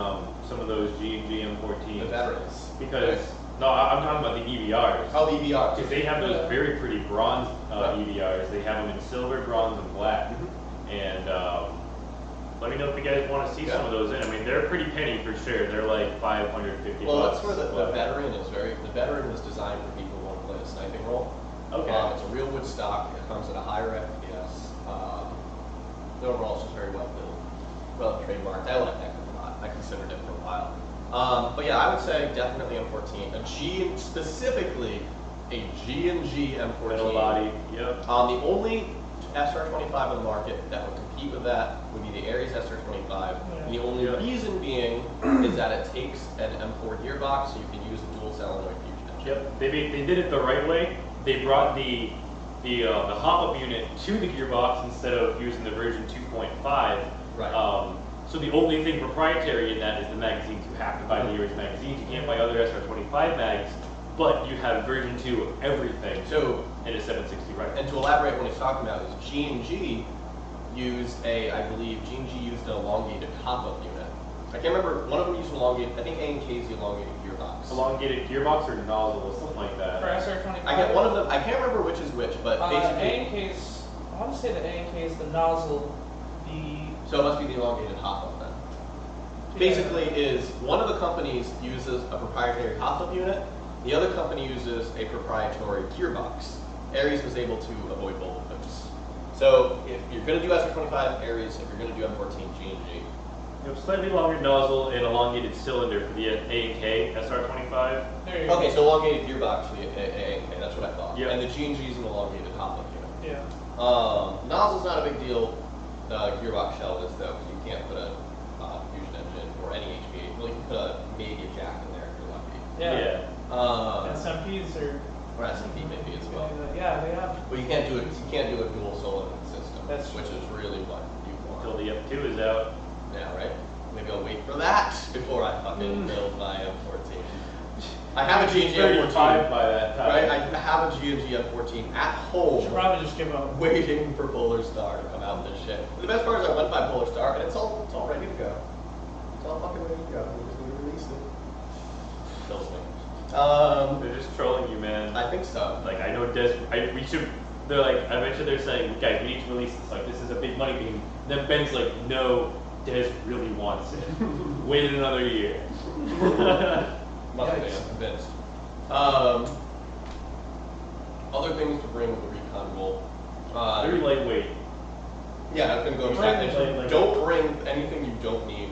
some of those G&G The M14s veterans. because I'm talking about the EVRs. Oh, EVR. Because they have those very pretty bronze Right. EVRs. They have them in silver, bronze, and black. And let me know if you guys want to see some of those in. I mean, they're pretty penny for sure. They're like $550. Well, that's where the but- veteran is the veteran was designed for people who want to play the sniping role. Okay. It's a real wood stock. It comes at a higher FPS. The overall it's just very well built, well trademarked. I like that a lot. I considered it for a while. But yeah, I would say definitely M14. Specifically a G&G M14. Metal body. Yep. The only SR25 on the market that would compete with that would be the Ares SR25. And the only reason being is that it takes an M4 gearbox, so you can use the dual solenoid fusion engine. Yep. They did it the right way. They brought the hop-up unit to the gearbox instead of using the version 2.5. Right. So the only thing proprietary in that is the magazines. You have to buy the Ares magazines. You can't buy other SR25 mags but you have version 2 of everything So, in a 760 rifle. and to elaborate what he's talking about is G&G used I believe G&G used an elongated hop-up unit. I can't remember, one of them used an elongated, I think A&K is the elongated gearbox. Elongated gearbox or nozzle or something like that. For SR25. I get one of them, I can't remember which is which, but basically. A&K's, I want to say the A&K is the nozzle, So it must be the elongated hop-up then. Basically is, one of the companies uses a proprietary hop-up unit, the other company uses a proprietary gearbox. Ares was able to avoid both of those. So if you're going to do SR25, Ares, if you're going to do M14, G&G. You have slightly longer nozzle and elongated cylinder for the A&K SR25. There you go. Okay, so elongated gearbox for the A&K, that's what I thought. Yep. And the G&G is an elongated hop-up unit. Yeah. Nozzle's not a big deal. Gearbox shell is though, because you can't put a fusion engine or any HVA. Well, you can put maybe a jack in there if you're lucky. Yeah. Um, SMPs are. or SMP maybe as well. Yeah, they have. But you can't do it. You can't do a dual solenoid system, That's which is really what you Until want. the F2 is out. Yeah, right. Maybe I'll wait for that before I fucking build my M14. I have a G&G M14. 35 by that time. Right, I have a G&G M14 at home. Should probably just give up. Waiting for Polar Star to come out with this shit. The best part is I went by Polar Star and it's all ready to go. It's all fucking ready to go. We just need to release it. Kills me. They're just trolling you, man. I think so. Like, I know we should, they're like, I bet you they're saying, guys, we need to release this, like, this is a big money thing. Then Ben's like, no, Des really wants it. Wait another year. Must be, I'm convinced. Other things to bring with the recon roll. Very lightweight. Yeah, I was gonna go into that. Don't bring anything you don't need.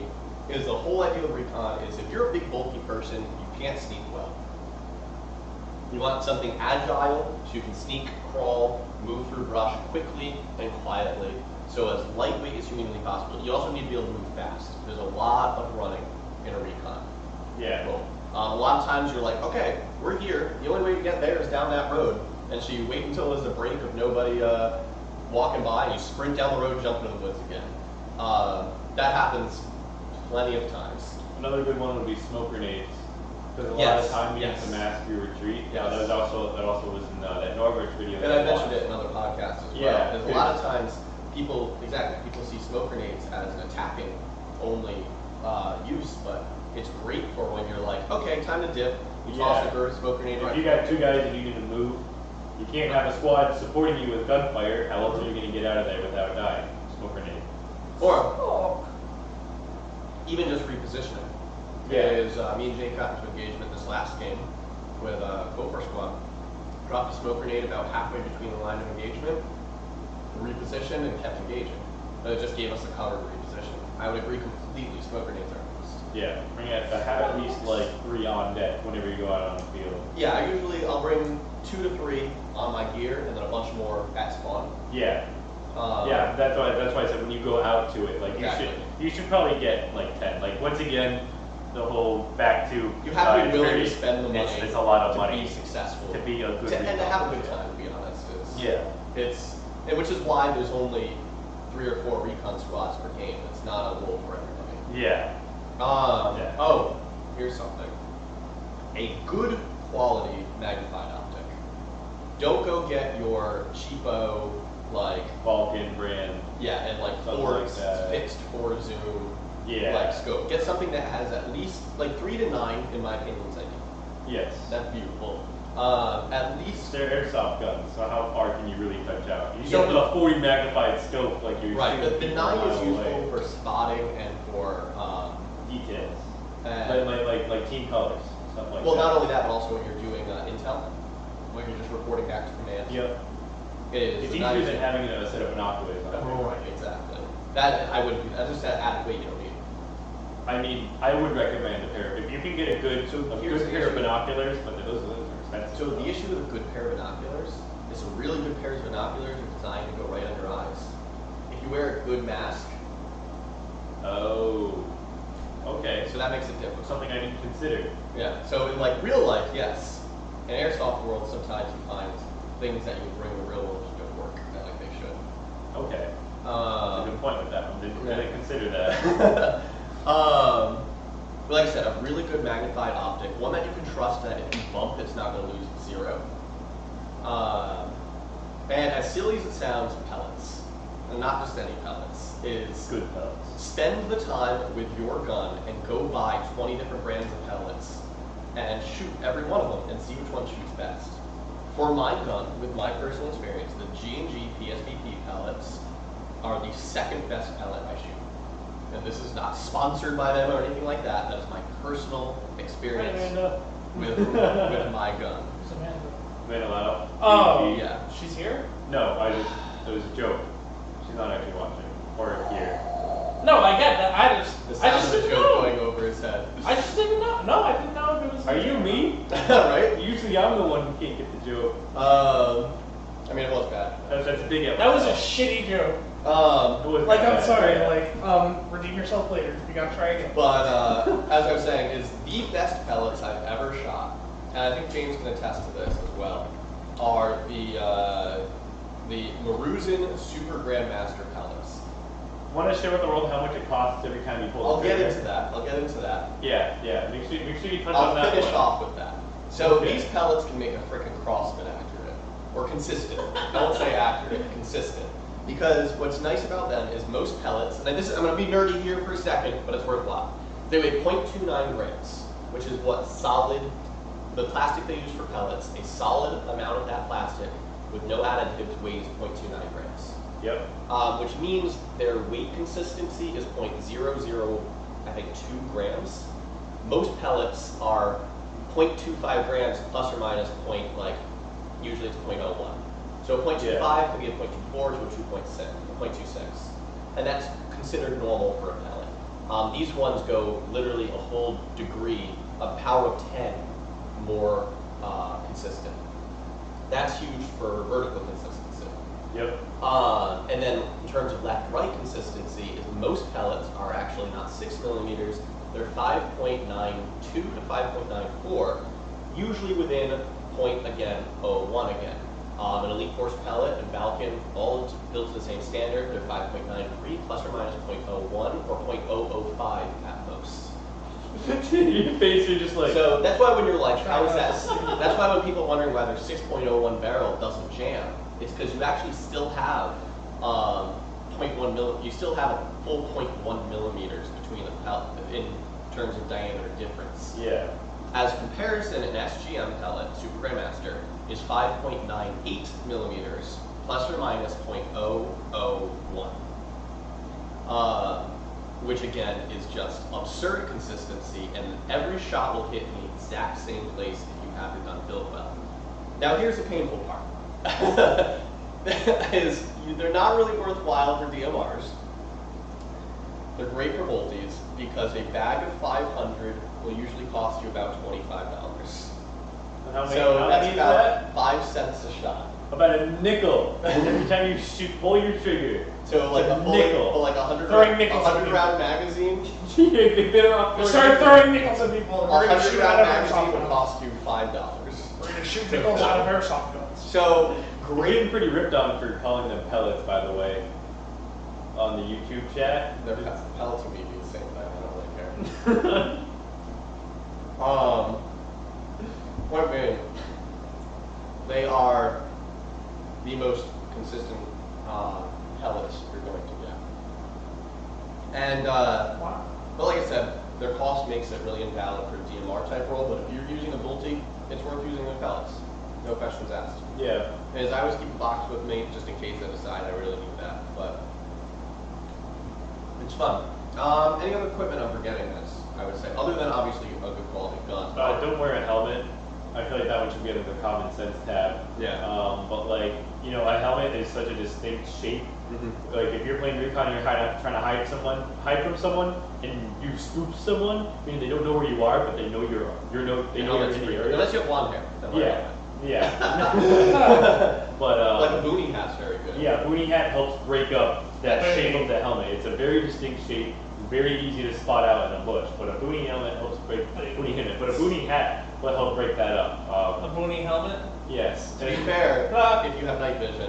Is the whole idea of recon is if you're a big bulky person, you can't sneak well. You want something agile so you can sneak, crawl, move through brush quickly and quietly. So as lightweight as humanly possible. You also need to be able to move fast. There's a lot of running in a recon. Yeah. Well, a lot of times you're like, okay, we're here. The only way to get there is down that road. And so you wait until there's a break of nobody walking by, and you sprint down the road, jump into the woods again. That happens plenty of times. Another good one would be smoke grenades. Because a lot Yes, of time you yes. have to mask your retreat. Yes. That also was in that Norwich video. And I mentioned it in other podcasts as well. Yeah, There's a lot of times people see smoke grenades as an attacking only use, but it's great for when you're like, okay, time to dip. You toss a smoke grenade. If you got two guys and you need to move, you can't have a squad supporting you with gunfire. How else are you going to get out of there without dying? Smoke grenade. Or even just repositioning. Yeah. Is me and Jake got into engagement this last game with Cobra Squad. Dropped a smoke grenade about halfway between the line of engagement, repositioned, and kept engaging. But it just gave us a cover to reposition. I would agree completely. Smoke grenades are a must. Yeah, have at least like 3 on deck whenever you go out on the field. Yeah, I'll bring 2 to 3 on my gear, and then a bunch more at spawn. Yeah. Yeah, that's why I said when you go out to it, like Exactly. you should probably get like 10. Like once again, the whole back to You have to be willing to spend the money. It's a lot of to money be successful. to be a good and to have a good time. To be honest, which is why there's only 3 or 4 recon squads per game. It's not a role for everybody. Yeah. Yeah. Oh, here's something. A good quality magnified optic. Don't go get your cheapo like Vulcan brand. yeah, and like Something like that. fixed 4 zoom Yeah. scope. Get something that has at least like 3 to 9 in my opinion is ideal. Yes. That's beautiful. At least They're airsoft guns, so how far can you really touch out? You Yeah, don't with a 40 magnified scope like you're right. shooting The people 9 a mile is useful away. for spotting and for Details. and- Like team colors, stuff like well, that. not only that, but also when you're doing intel, when you're just reporting back to command. Yep. It is. It's The easier 9 than is- having a set of binoculars on there. Right, exactly. That I wouldn't do. That's just that adequate. You don't need. I mean, I would recommend a pair. If you can get a good here's the pair of issue. binoculars, but those are expensive. So the issue with a good pair of binoculars is some really good pairs of binoculars are designed to go right under your eyes. If you wear a good mask, Oh. Okay. so that makes it different. Something I didn't consider. Yeah. So in like real life, yes. In airsoft world, sometimes you find things that you bring in the real world just don't work that like they should. Okay. That's a good point with that one. Didn't really consider that. But like I said, a really good magnified optic, one that you can trust that if you bump, it's not going to lose 0. And as silly as it sounds, pellets, and not just any pellets, is Good pellets. spend the time with your gun and go buy 20 different brands of pellets and shoot every one of them and see which one shoots best. For my gun, with my personal experience, the G&G PSVP pellets are the second best pellet I shoot. And this is not sponsored by them or anything like that. That is my personal experience with my gun. Who's Amanda? Manilao. Oh, Yeah. she's here? No, it was a joke. She's not actually watching. Or here. No, I get that. I The just sound of the didn't joke know. going over his head. I just didn't know. No, I didn't know if it was. Are you me? Right? Usually I'm the one who can't get the joke. I mean, it was bad. That's a big episode. That was a shitty joke. It was Like, that I'm bad. sorry. Yeah. Like, redeem yourself later. You gotta try again. But as I was saying, is the best pellets I've ever shot, and I think James can attest to this as well, are the Maruzin Super Grandmaster pellets. Want to share with the world how much it costs every time you pull I'll the get trigger? into that. Yeah. Make sure you touch on I'll that finish one. off with that. So Okay. these pellets can make a frickin' CrossFit accurate, or consistent. Don't say accurate, consistent. Because what's nice about them is most pellets, and this is, I'm going to be nerdy here for a second, but it's worthwhile. They weigh 0.29 grams, which is what the plastic they use for pellets, a solid amount of that plastic with no additives weighs 0.29 grams. Yep. Which means their weight consistency is 0.00, I think, 2 grams. Most pellets are 0.25 grams plus or minus usually it's 0.01. So 0.25 can be a 0.24 to a 2.26. And that's considered normal for a pellet. These ones go literally a whole degree, a power of 10 more consistent. That's huge for vertical consistency. Yep. And then in terms of left-right consistency, is most pellets are actually not 6 millimeters, they're 5.92 to 5.94, usually within .01 again. An Elite Force pellet and Valken, all built to the same standard, they're 5.93 plus or minus 0.01 or 0.005 at most. Your face are just like. So that's why when you're like, how is that? That's why when people are wondering why their 6.01 barrel doesn't jam, it's because you actually still have 0.1 you still have a full 0.1 millimeters between the pellet in terms of diameter difference. Yeah. As comparison, an SGM pellet, Super Grandmaster, is 5.98 millimeters plus or minus 0.001. Which again is just absurd consistency, and every shot will hit in the exact same place if you have your gun built well. Now here's the painful part. They're not really worthwhile for DMRs. They're great for multis because a bag of 500 will usually cost you about $25. And how many? So how that's many is about that? 5 cents a shot. About a nickel every time you pull your trigger. So like a nickel. like 100 Throwing nickels at 100 people. round magazine. They better off. Start throwing nickels at people. A We're gonna 100 shoot out round of magazine airsoft will guns. cost you $5. We're gonna shoot nickels out of airsoft guns. So We're getting pretty ripped on for calling them pellets, by the way, on the YouTube chat. they're pellets and BB the same thing. I don't really care. Point being, they are the most consistent pellets you're going to get. And Wow. but like I said, their cost makes it really invalid for a DMR type role. But if you're using a multi, it's worth using the pellets. No questions asked. Yeah. Is I always keep a box with me just in case I decide I really need that. But it's fun. Any other equipment I'm forgetting this, I would say, other than obviously a good quality gun. Don't wear a helmet. I feel like that one should get in the common sense tab. Yeah. But like, you know, a helmet is such a distinct shape. Mhm. Like if you're playing recon, you're trying to hide from someone, and you scoop someone, meaning they don't know where you are, but they know they know you're in the area. Unless you have blonde hair. Then wear a Yeah. helmet. Yeah. But Like a boonie hat's very good. yeah, boonie hat helps break up that Hey. shape of the helmet. It's a very distinct shape, very easy to spot out in a bush. But a boonie helmet helps break boonie helmet. But a boonie hat will help break that up. A boonie helmet. Yes. To be fair, if you have night vision,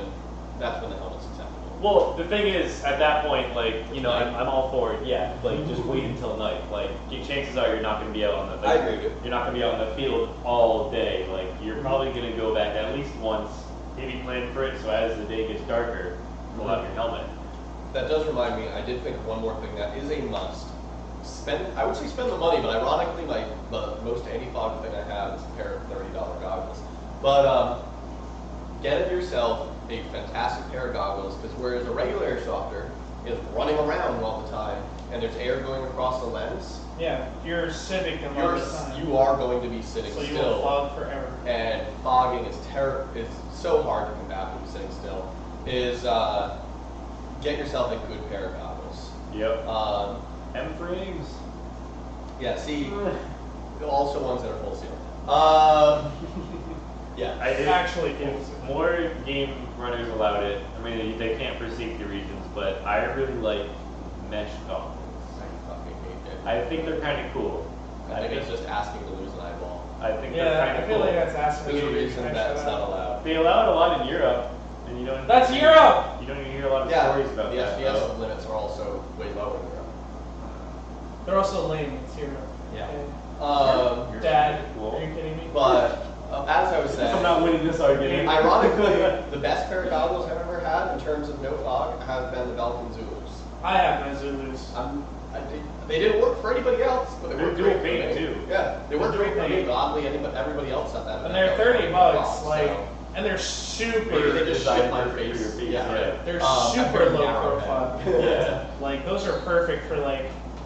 that's when the helmet's acceptable. Well, the thing is, at that point, like, you know, I'm all for it. Yeah, like, just wait until night. Like, chances are you're not going to be out on the. Like, I agree with you. You're not going to be out in the field all day. Like, you're probably going to go back at least once, maybe plan for it. So as the day gets darker, pull out your helmet. That does remind me. I did think of one more thing that is a must. I would say spend the money, but ironically, the most anti-fog thing I have is a pair of $30 goggles. But get yourself a fantastic pair of goggles, because whereas a regular airsofter is running around all the time and there's air going across the lens, Yeah, you're sitting a lot of the time. you are going to be sitting So you still. will fog forever. And fogging is so hard to combat when you're sitting still. Get yourself a good pair of goggles. Yep. M frames. Yeah, see, also ones that are full seal. Yeah. Actually, if more game runners allowed it, I mean, they can't for safety reasons, but I really like mesh goggles. I fucking hate it. I think they're kind of cool. I think it's just asking to lose an eyeball. I think they're yeah, kind I of feel cool. like that's asking. There's a you to reason try that's that not out. allowed. They allow it a lot in Europe, and you don't. That's Europe! You don't even hear a lot of Yeah, stories about the that. FPS though. limits are also way lower in Europe. They're also lame. It's Europe. Yeah. Okay. You're Dad, cool. are you kidding me? But as I was saying, I'm not winning this argument. ironically, the best pair of goggles I've ever had in terms of no fog have been the Belkin Zulus. I have my Zulus. They didn't work for anybody else, but they They're worked dual great paint, for me. too. Yeah, they worked They're great for dual me, paint. but oddly, everybody else had that. And they're $30, like, and they're super. Maybe they designed Super my for your face. face, Yeah. yeah. They're I'm super very low narrow profile. head. Yeah. Like those are perfect for like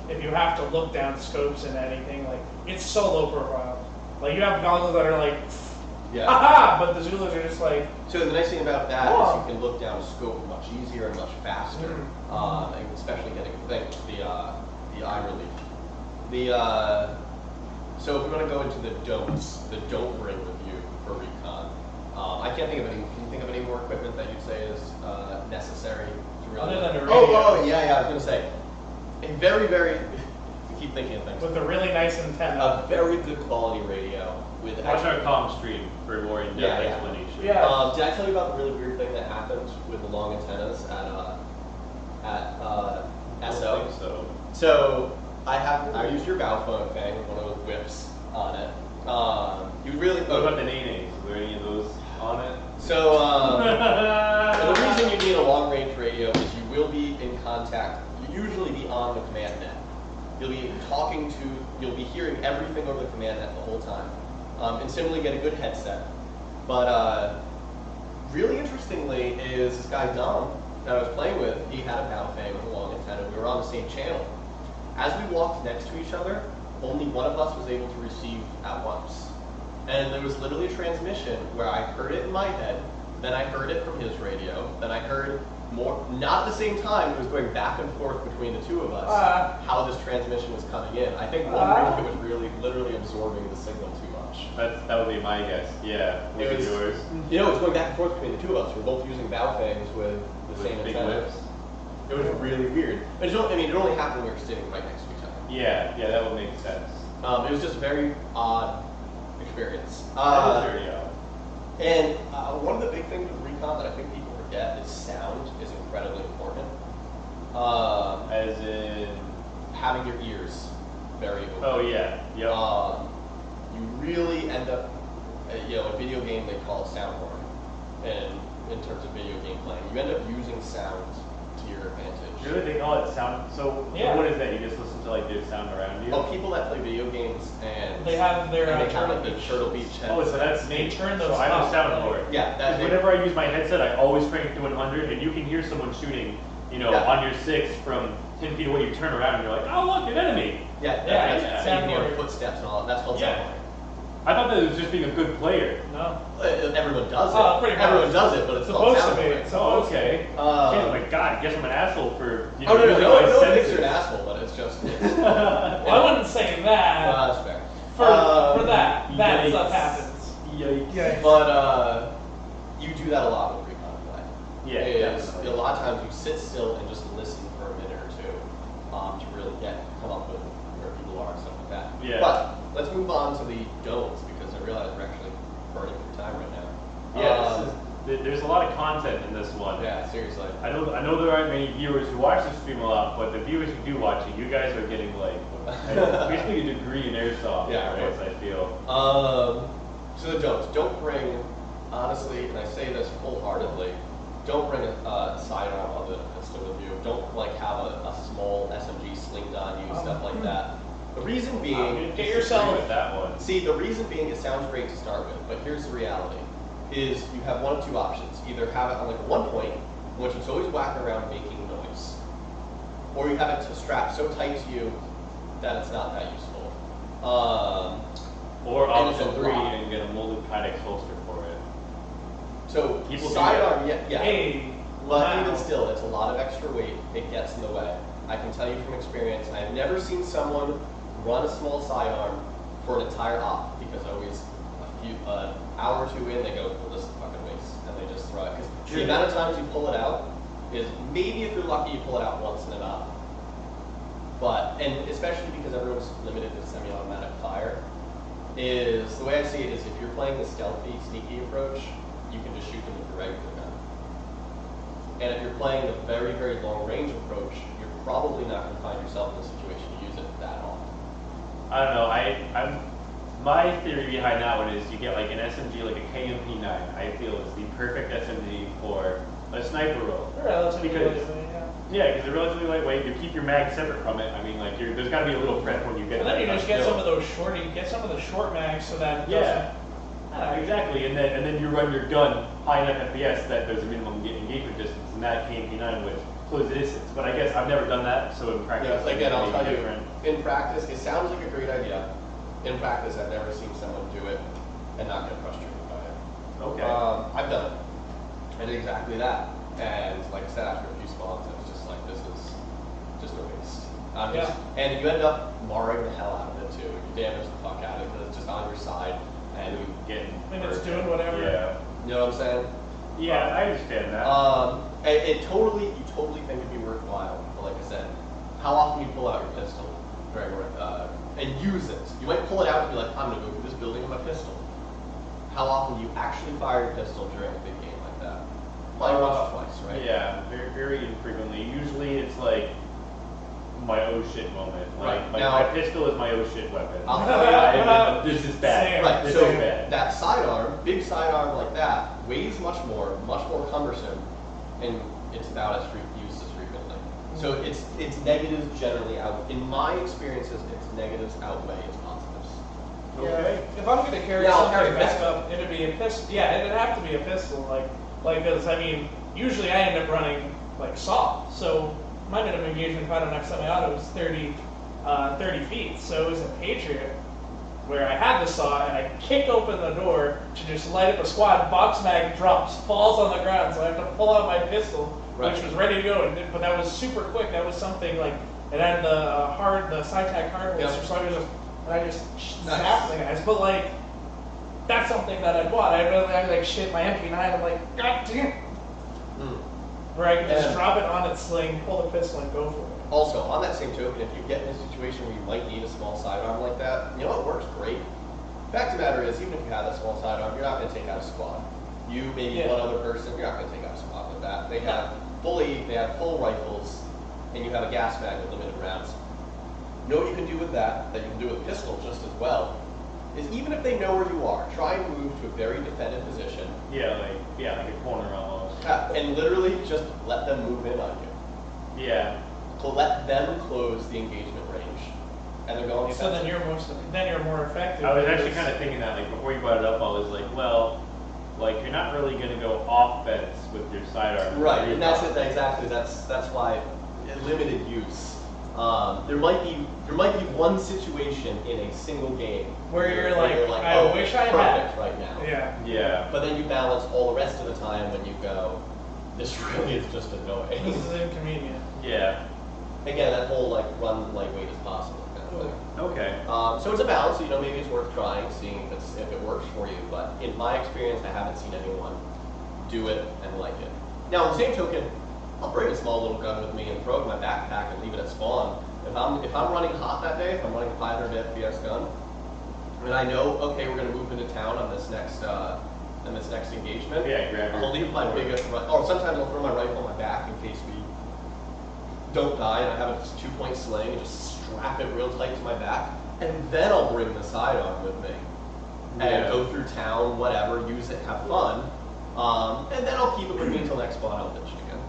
if you have to look down scopes and anything. Like it's so low profile. Like you have goggles that are like, Yeah. haha, but the Zulus are just like. So the nice thing about that Oh. is you can look down a scope much easier and much faster, and especially getting the eye relief. So if we want to go into the don't bring with you for recon, I can't think of any. Can you think of any more equipment that you'd say is necessary to really? Other than a Oh, radio. yeah. I was gonna say, a very, very. We keep thinking of things. With a really nice antenna. A very good quality radio with. Watch our comm stream for more in-depth Yeah, yeah. explanation. Yeah. Did I tell you about the really weird thing that happened with the long antennas at I SO? don't think so. So I used your bow phone thing with one of those whips on it. You really What about the nays? Were any of those on it? So the reason you need a long range radio is you will be in contact. You usually be on the command net. You'll be hearing everything over the command net the whole time, and similarly get a good headset. But really interestingly is this guy Dom that I was playing with. He had a bow fan with a long antenna. We were on the same channel. As we walked next to each other, only one of us was able to receive at once. And there was literally a transmission where I heard it in my head, then I heard it from his radio, then I heard more, not at the same time, it was going back and forth between the two of us, how this transmission was coming in. I think one radio was really literally absorbing the signal too much. That would be my guess. Yeah. It was yours. You know, it was going back and forth between the two of us. We're both using bow fangs with the With same big antenna. whips. It was really weird. But it only happened when we were sitting right next to each other. Yeah, that would make sense. It was just a very odd experience. That is very odd. And one of the big things with recon that I think people forget is sound is incredibly important. As in. Having your ears very open. Oh yeah. Yep. You really end up, in video game they call it sound horn. And in terms of video game playing, you end up using sound to your advantage. Really, they call it sound. So Yeah. what is that? You just listen to like there's sound around you. Oh, people that play video games and They have their and they have Turtle like the Beach. Turtle Beach. Oh, so that's They turn so those I'm a up, sound like- board. Yeah, that Whenever I use my headset, I always crank it to 100, and you can hear someone shooting, Yeah. on your 6 from 10 feet away. You turn around and you're like, oh look, an enemy. Yeah, Yeah, that's sound you can hear board. footsteps and all that. That's called Yeah. sound I thought that it was just being a good player. No. horn. Everyone does it. Oh, pretty much. Everyone does it, but it's called Supposed sound to be. horn. It's Oh, supposed to okay. Uh, oh my god, I guess I'm an asshole for Oh no, using my no one thinks senses. you're an asshole, but it's just. Well, I wouldn't say that. That's fair. For that yikes. stuff happens. Yikes. Yeah. But you do that a lot with recon play. Yeah, Is definitely. a lot of times you sit still and just listen for a minute or two to really come up with where people are and stuff like that. Yeah. But let's move on to the don'ts because I realize we're actually burning through time right now. Yeah, there's a lot of content in this one. Yeah, seriously. I know there aren't many viewers who watch this stream a lot, but the viewers who do watch it, you guys are getting like basically a degree in airsoft. Yeah, right. I feel. So the don'ts. Don't bring, honestly, and I say this wholeheartedly, don't bring a sidearm other than a pistol with you. Don't like have a small SMG slinged on you, stuff like that. The reason being, Get yourself with that one. see, the reason being, it sounds great to start with, but here's the reality: is you have one of two options. Either have it on like a 1 point, in which it's always whacking around making noise, or you have it strapped so tight to you that it's not that useful. Or And it's a option 3 lot. and get a molded Kydex holster for it. So People do sidearm, that. yeah. Hey, But wow. even still, it's a lot of extra weight. It gets in the way. I can tell you from experience, I've never seen someone run a small sidearm for an entire op, because always an hour or two in, they go, well, this is fucking waste, and they just throw it. Because the amount of times you pull it out is maybe, if you're lucky, you pull it out once in an op. But, and especially because everyone's limited to semi-automatic fire, is the way I see it is if you're playing the stealthy, sneaky approach, you can just shoot them with your regular gun. And if you're playing the very, very long range approach, you're probably not going to find yourself in a situation to use it that often. I don't know. My theory behind that one is you get like an SMG, like a KMP9. I feel is the perfect SMG for a sniper role. They're relatively Because- lightweight, yeah. Yeah, because they're relatively lightweight. You keep your mag separate from it. I mean, like there's got to be a little prep when you get. And then you that just get skill. some of those short, you get some of the short mags so that it Yeah. doesn't. Exactly, and then you run your gun high enough FPS that there's a minimum engagement distance, and that KMP9 would close the distance. But I guess I've never done that, so in practice, Yeah, again, I'll it's tell different. you, in practice, it sounds like a great idea. In practice, I've never seen someone do it and not get frustrated by it. Okay. I've done it. I did exactly that. And like I said, after a few spawns, it was just like, this is just a waste. And you end up marring the hell out of it too. You damage the fuck out of it because it's just on your side and you Getting. And it's burnt. doing whatever. Yeah. you know what I'm saying? Yeah, I understand that. You totally think it'd be worthwhile. But like I said, how often you pull out your pistol and use it? You might pull it out and be like, I'm gonna go through this building with my pistol. How often do you actually fire your pistol during a big game like that? Probably once or twice, right? Yeah, very, very infrequently. Usually it's like my oh shit moment. Like Right. my, Now- my pistol is my oh shit weapon. I'll tell you, This is bad. Same. Right, This so is bad. that sidearm, big sidearm like that, weighs much more cumbersome, and it's about as used as frequently. So it's negatives generally out. In my experiences, its negatives outweigh its positives. Okay. Yeah. If I'm going to carry Yeah, I'll something carry a back pistol. up, it'd be a pistol. Yeah, it'd have to be a pistol. Like because I mean, usually I end up running like saw. So my minimum engagement fight on next semi-auto was 30 feet. So it was a Patriot where I had the saw and I kicked open the door to just light up a squad. Box mag drops, falls on the ground. So I have to pull out my pistol, Right. which was ready to go. But that was super quick. That was something like it had the SciTac hard holster. Yep. So I just Nice. snapped the guys. But like that's something that I bought. I like shit my MP9. I'm like, God damn. Mm. Where I can just And- drop it on its sling, pull the pistol, and go for it. Also, on that same token, if you get in a situation where you might need a small sidearm like that, you know it works great. Fact of the matter is, even if you have that small sidearm, you're not going to take out a squad. You, maybe Yeah. one other person, you're not going to take out a squad with that. They have full rifles, and you have a gas mag with limited rounds. You know what you can do with that you can do with a pistol just as well, is even if they know where you are, try and move to a very defended position, Yeah, like a corner almost. and literally just let them move in on you. Yeah. Let them close the engagement range, and they're going So then defensive. you're more effective. I was actually because- kind of thinking that, like, before you brought it up, I was like, well, like, you're not really going to go offense with your sidearm. Right, and that's it. Exactly. That's why limited use. There might be one situation in a single game Where you're like, I oh, wish I perfect had. right now. Yeah. Yeah. But then you balance all the rest of the time when you go, this really is just This annoying. is inconvenient. Yeah. Again, that whole like run lightweight as possible kind of thing. Okay. So it's a balance. You know, maybe it's worth trying, seeing if it works for you. But in my experience, I haven't seen anyone do it and like it. Now, on the same token, I'll bring a small little gun with me and throw it in my backpack and leave it at spawn. If I'm running hot that day, if I'm running a 500 FPS gun, and I know, okay, we're going to move into town on this next in this next engagement. Yeah, grab I'll leave my biggest, or sometimes I'll throw my rifle on my back in case we don't die and I have a 2-point sling and just strap it real tight to my back. And then I'll bring the sidearm with me and go through town, whatever, use it, have fun. And then I'll keep it with me until next spawn, I'll ditch it again.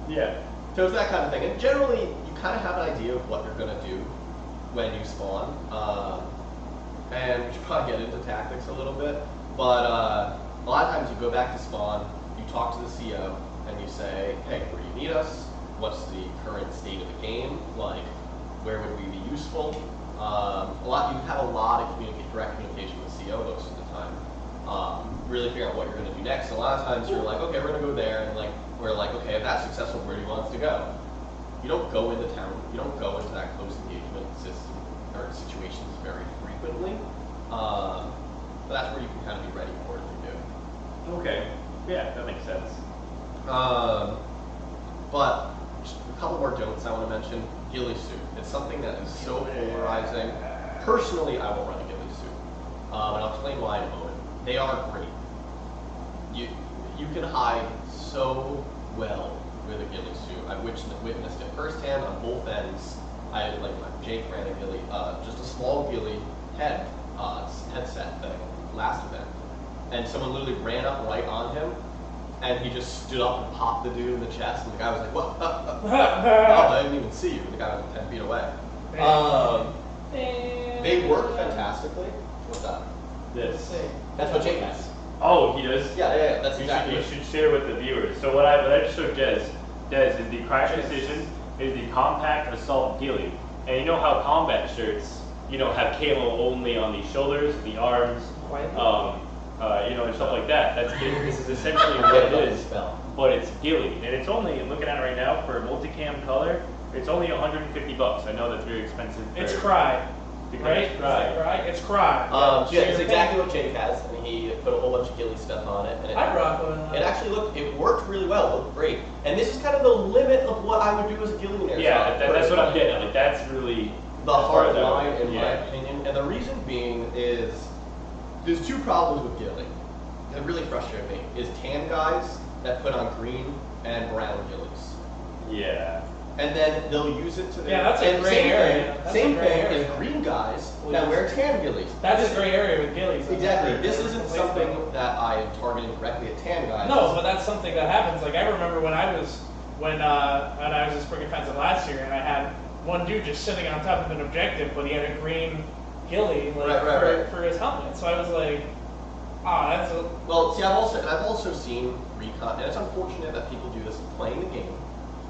Yeah. So it's that kind of thing. And generally, you kind of have an idea of what you're going to do when you spawn. And we should probably get into tactics a little bit. But a lot of times you go back to spawn, you talk to the CO, and you say, hey, where do you need us? What's the current state of the game? Like, where would we be useful? You have a lot of direct communication with CO most of the time. Really figure out what you're going to do next. A lot of times you're like, okay, we're going to go there, and like we're like, okay, if that's successful, where do you want us to go? You don't go into town. You don't go into that close engagement system or situations very frequently. But that's where you can kind of be ready for it if you do. Okay. Yeah, that makes sense. But just a couple more don'ts I want to mention. Ghillie suit. It's something that is so polarizing. Personally, I won't run a ghillie suit. And I'll explain why in a moment. They are great. You can hide so well with a ghillie suit. I've witnessed it firsthand on both ends. Jake ran a ghillie, just a small ghillie headset thing last event. And someone literally ran up right on him, and he just stood up and popped the dude in the chest, and the guy was like, what? Oh, I didn't even see you. The guy was 10 feet away. They work fantastically. What's that? This. That's what Jake has. Oh, he does? Yeah, that's exactly You it. should share with the viewers. So what I just showed Des is the Crash Precision is the compact assault ghillie. And you know how combat shirts, have camo only on the shoulders, the arms, and stuff like that. This is essentially what it is, but it's ghillie. And it's only, I'm looking at it right now, for a multicam color, it's only $150. I know that's very expensive. It's Cry. Right? It's Cry. It's Cry. It's exactly what Jake has, and he put a whole bunch of ghillie stuff on it. And I'd rock one. It actually it worked really well, it looked great. And this is kind of the limit of what I would do as a ghillie in Airsoft. Yeah, that's what I'm getting at. Like, that's really the hard line, in my opinion. And the reason being is, there's two problems with ghillie that really frustrate me, is tan guys that put on green and brown ghillies. Yeah. And then they'll use it to their... Yeah, that's a gray area. Same thing as green guys that wear tan ghillies. That's a gray area with ghillies. Exactly. This isn't something that I am targeting directly at tan guys. No, but that's something that happens. Like, I remember when I was in spring offensive last year, and I had one dude just sitting on top of an objective, but he had a green ghillie for his helmet. So I was like, that's a... Well, see, I've also seen recon, and it's unfortunate that people do this playing the game.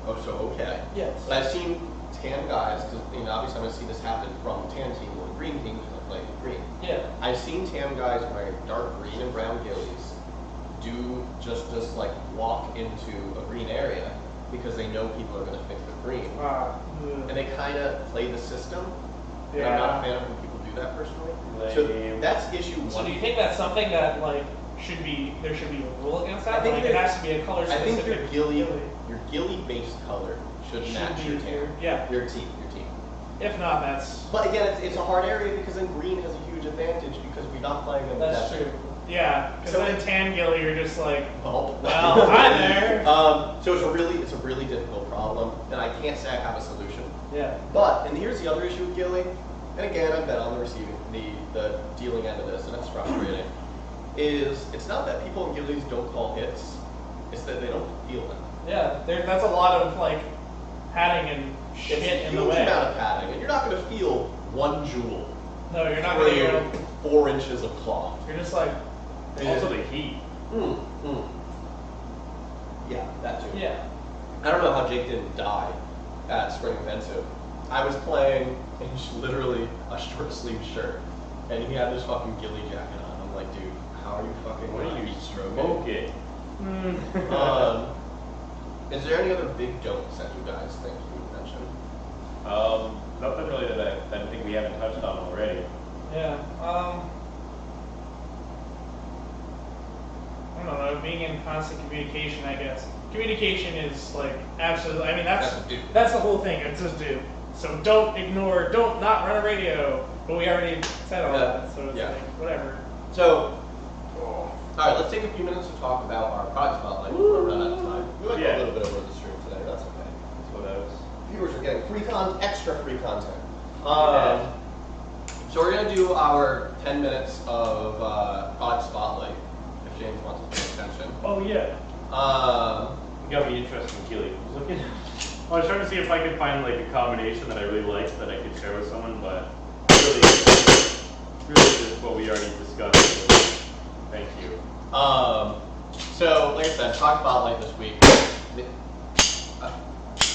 Oh, so okay. Yes. But I've seen tan guys, because obviously I'm going to see this happen from the tan team or the green team because I'm playing with green. Yeah. I've seen tan guys wearing dark green and brown ghillies do just walk into a green area because they know people are going to pick the green. And they kind of play the system. Yeah. And I'm not a fan of when people do that personally. So that's issue one. So do you think that's something that there should be a rule against that? I think it has to be a color I specific. think your ghillie based color should match your tan. Your team. If not, that's... But again, it's a hard area because then green has a huge advantage because we're not playing them. That's true. Yeah, because So then tan ghillie, you're just like, well, hi there. So it's a really difficult problem, and I can't say I have a solution. Yeah. But and here's the other issue with ghillie, and again, I've been on the the dealing end of this, and it's frustrating. It's not that people in ghillies don't call hits; it's that they don't feel them. Yeah, that's a lot of padding and shit in the way. It's a huge amount of padding, and you're not going to feel 1 joule. No, you're not going to through 4 inches of cloth. You're just like... Also the heat. Yeah, that too. Yeah. I don't know how Jake didn't die at Spring Offensive. I was playing in literally a short sleeve shirt, and he had this fucking ghillie jacket on. I'm like, dude, how are you fucking smoking? Is there any other big don'ts that you guys think you would mention? Nothing really that I think we haven't touched on already. Yeah. I don't know, being in constant communication, I guess. Communication is absolutely, that's the whole thing, it's just do. So don't not run a radio. But we already said all that, so it's whatever. So, All right, let's take a few minutes to talk about our product spotlight before we run out of time. We went a little bit over the stream today. That's okay. That's what I was. Viewers are getting extra free content. So we're gonna do our 10 minutes of product spotlight. If James wants to pay attention. Oh yeah. You got me interested, Keely. I was trying to see if I could find like a combination that I really liked that I could share with someone, but really just what we already discussed. So thank you. So like I said, product spotlight this week.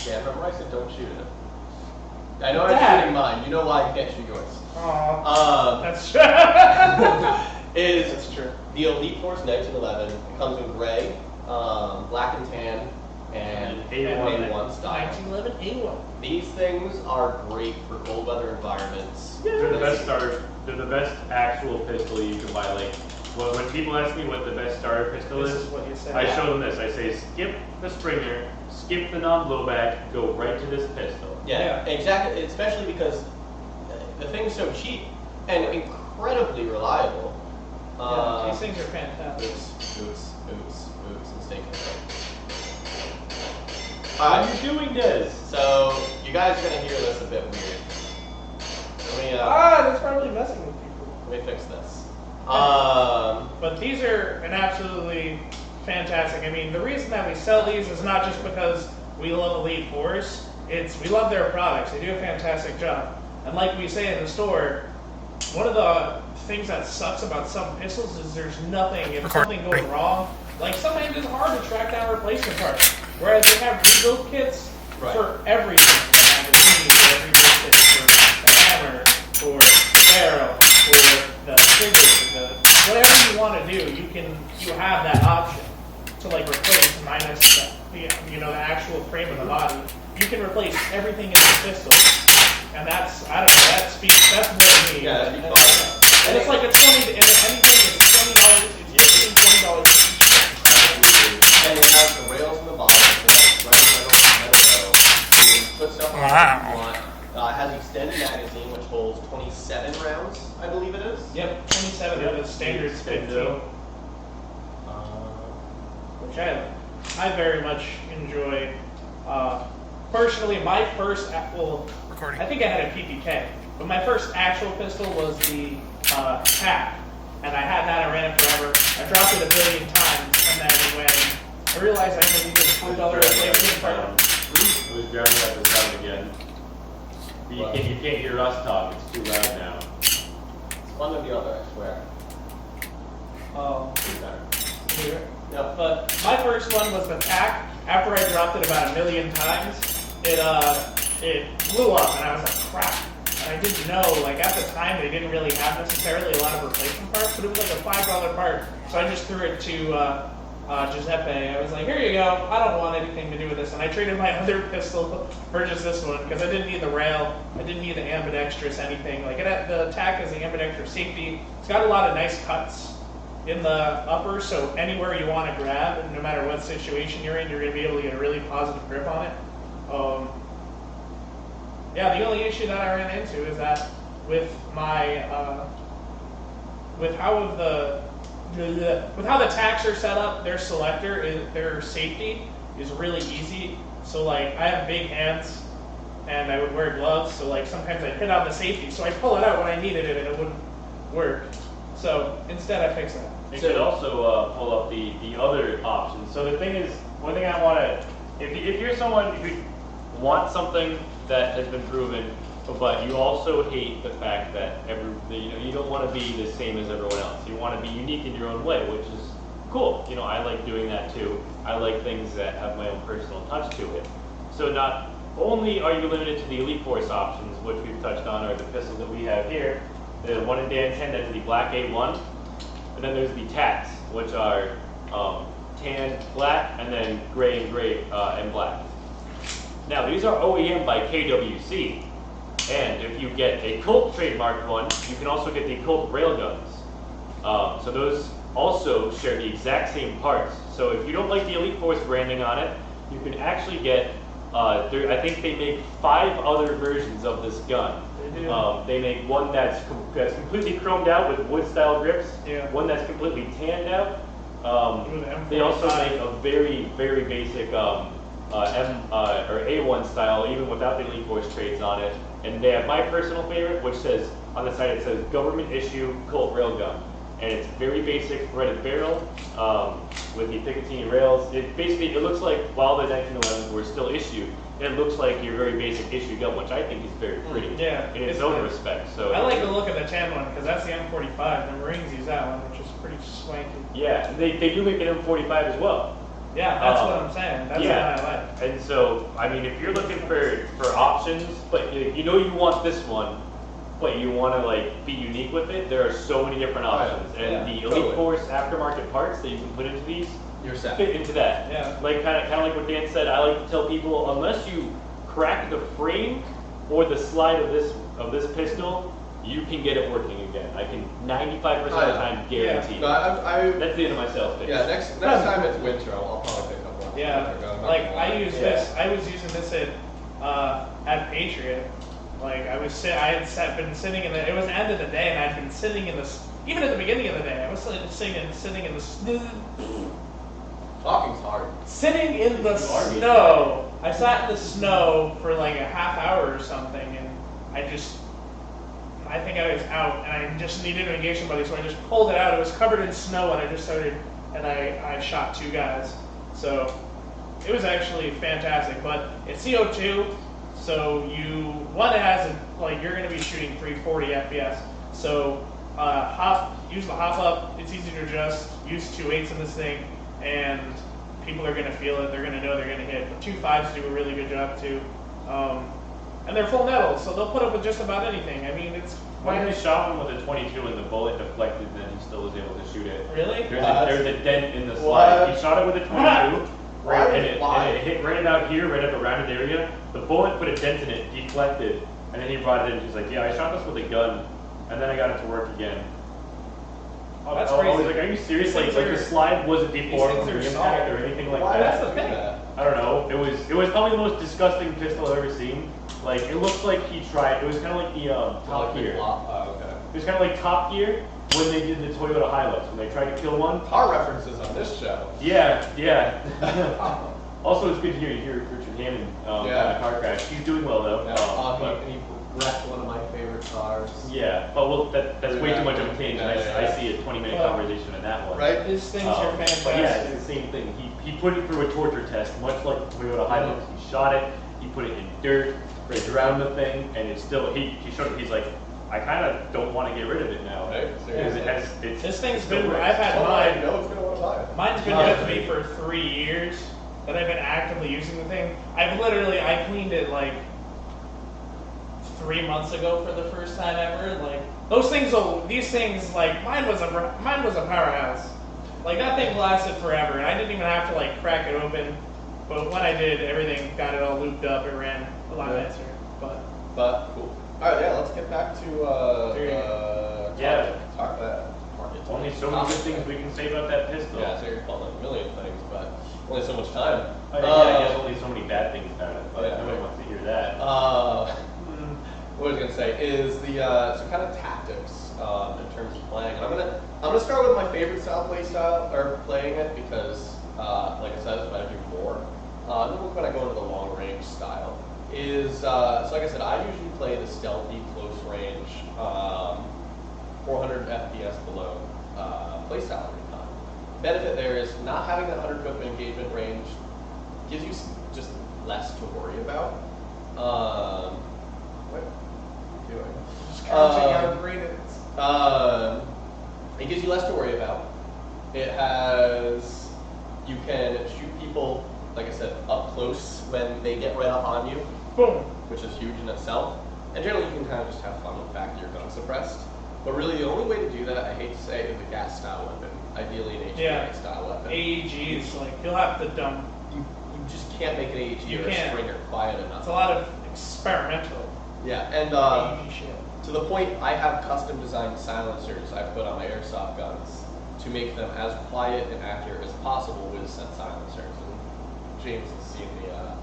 Yeah, remember I said don't shoot it. I know I'm shooting mine. You know why I can't shoot yours. That's true. That's true. The Elite Force 1911. It comes in gray, black and tan, and A1 style. 1911 A1. These things are great for cold weather environments. They're the best starter. They're the best actual pistol you can buy. Like when people ask me what the best starter pistol This is what you said. I show them this. I say skip the Springer, skip the non-blowback, go right to this pistol. Yeah, exactly. Especially because the thing's so cheap and incredibly reliable. These things are fantastic. Oops, mistaken. What are you doing, Des? So you guys are gonna hear this a bit weird. That's probably messing with people. Let me fix this. But these are an absolutely fantastic. I mean, the reason that we sell these is not just because we love Elite Force. We love their products. They do a fantastic job. And like we say in the store, one of the things that sucks about some pistols is there's nothing. If something goes wrong, like sometimes it's hard to track down replacement parts. Whereas they have build kits for everything. They have a TV for every build kit, for the hammer, for the barrel, for the trigger, whatever you want to do, you have that option to like replace minus the actual frame of the body. You can replace everything in the pistol. And that's more me. Yeah, that'd be fun. And it's like it's only, and anything is $20, it's $20. And it has the rails in the bottom, it has metal. You can put stuff on it if you want. It has extended magazine, which holds 27 rounds, I believe it is. Yep, 27 of the standard 15. Which I very much enjoy. Personally, my first, I think I had a PPK, but my first actual pistol was the TAC, and I had that. I ran it forever. I dropped it a billion times, and then when I realized I only needed $5 replacement part. It was drowning out the sound again. You can't hear us talk. It's too loud now. It's one or the other, I swear. Here. Yep. But my first one was the TAC. After I dropped it about a million times, it blew up, and I was like, crap. And I didn't know, like at the time, they didn't really have necessarily a lot of replacement parts, but it was like a $5 part. So I just threw it to Giuseppe. I was like, here you go. I don't want anything to do with this. And I traded my other pistol for just this one because I didn't need the rail. I didn't need the ambidextrous anything. Like the TAC has the ambidextrous safety. It's got a lot of nice cuts in the upper, so anywhere you want to grab, no matter what situation you're in, you're going to be able to get a really positive grip on it. The only issue that I ran into is that with my with how the TACs are set up, their selector, their safety is really easy. So like I have big hands and I would wear gloves, so like sometimes I'd hit on the safety, so I'd pull it out when I needed it and it wouldn't work. So instead I fixed that. You could also pull up the other options. So the thing is, one thing I want to, if you're someone who wants something that has been proven, but you also hate the fact that you don't want to be the same as everyone else. You want to be unique in your own way, which is cool. I like doing that too. I like things that have my own personal touch to it. So not only are you limited to the Elite Force options, which we've touched on, are the pistols that we have here. The one in Dan 10, that's the black A1. And then there's the TACs, which are tan, black, and then gray and black. Now, these are OEM by KWC. And if you get a Colt trademarked one, you can also get the Colt railguns. So those also share the exact same parts. So if you don't like the Elite Force branding on it, you can actually get, I think they make 5 other versions of this gun. They make one that's completely chromed out with wood-style grips, one that's completely tanned out, With They also M45. make a very, very basic or A1 style, even without the Elite Force traits on it. And they have my personal favorite, which says on the side it says government issue Colt railgun, and it's very basic threaded barrel with the Picatinny rails. It looks like while the 1911s were still issued, it looks like your very basic issue gun, which I think is very pretty Yeah, in its own respect. So I like the look of the tan one because that's the M45. The Marines use that one, which is pretty swanky. yeah, they do make an M45 as well. Yeah, that's what I'm saying. That's what I like. And so, I mean, if you're looking for options, but you know you want this one, but you want to like be unique with it, there are so many different options. And the Elite Force aftermarket parts that you can put into these You're set. fit into that. Yeah. Like kind of like what Dan said. I like to tell people, unless you crack the frame or the slide of this pistol, you can get it working again. I can 95% of the time guarantee. No, That's the end of my sales pitch. yeah, next time it's winter, I'll probably pick up one. Yeah, like I use this. I was using this at Patriot. Like I had been sitting in the. It was the end of the day, and I'd been sitting in this. Even at the beginning of the day, I was sitting in the. Talking's hard. Sitting in the snow. I sat in the snow for like a half hour or something, and I think I was out, and I just needed to engage somebody, so I just pulled it out. It was covered in snow, and I just started, and I shot 2 guys. So it was actually fantastic, but it's CO2, so it has you're going to be shooting 340 FPS. So use the hop up. It's easy to adjust. Use 2.8s in this thing, and people are going to feel it. They're going to know they're going to hit. But 2.5s do a really good job too. And they're full metal, so they'll put up with just about anything. I mean, it's. When I shot him with a 22 and the bullet deflected, then he still was able to shoot it. Really? There's a dent in the slide. He shot it with a 22, and it hit right about here, right at the rounded area. The bullet put a dent in it, deflected, and then he brought it in. He's like, yeah, I shot this with a gun, and then I got it to work again. That's I crazy. was like, are you serious? Like the slide wasn't deformed from the impact or anything like Why that? that's the thing. I don't know. It was probably the most disgusting pistol I've ever seen. Like it looks like he tried. It was kind of like the Top Gear. Okay. It was kind of like Top Gear when they did the Toyota Hilux when they tried to kill one. Car references on this show. Yeah. Also, it's good to hear Richard Hammond on a car crash. He's doing well though. Yeah, he wrecked one of my favorite cars. Yeah, but that's way too much of a tangent. I see a 20-minute conversation in that one. Right? His things are fantastic. But yeah, it's the same thing. He put it through a torture test, much like the Toyota Hilux. He shot it. He put it in dirt, sprayed around the thing, and it's still. He showed it. He's like, I kind of don't want to get rid of it now. Right? It's This thing's still been. works. I've had I mine. know it's gonna want to buy it. Mine's been with me for 3 years that I've been actively using the thing. I cleaned it like 3 months ago for the first time ever. Like these things, like mine was a powerhouse. Like that thing lasted forever, and I didn't even have to like crack it open. But when I did, everything got it all looped up. It ran a lot nicer. But cool. All right, yeah. Let's get back to talk that market. Only so many good things we can say about that pistol. Yeah, so you're calling a million things, but only so much time. He has only so many bad things about it, but nobody wants to hear that. What I was gonna say is the some kind of tactics in terms of playing. And I'm gonna start with my favorite style or playing it because like I said, it's what I do more. Then when I go into the long range style is so like I said, I usually play the stealthy close range 400 FPS below playstyle recon. Benefit there is not having that 100 foot engagement range gives you just less to worry about. What are you doing? Just counting our credits. It gives you less to worry about. You can shoot people, like I said, up close when they get right up on you. Boom. Which is huge in itself. And generally you can kind of just have fun with the fact that your gun's suppressed. But really the only way to do that, I hate to say, is a gas style weapon. Ideally an HPA style weapon. AEG is like, you'll have to dump. You just can't make an AEG or a Springer quiet enough. It's a lot of experimental. Yeah, and AEG shit. to the point, I have custom designed silencers I put on my airsoft guns to make them as quiet and accurate as possible with said silencers. And James has seen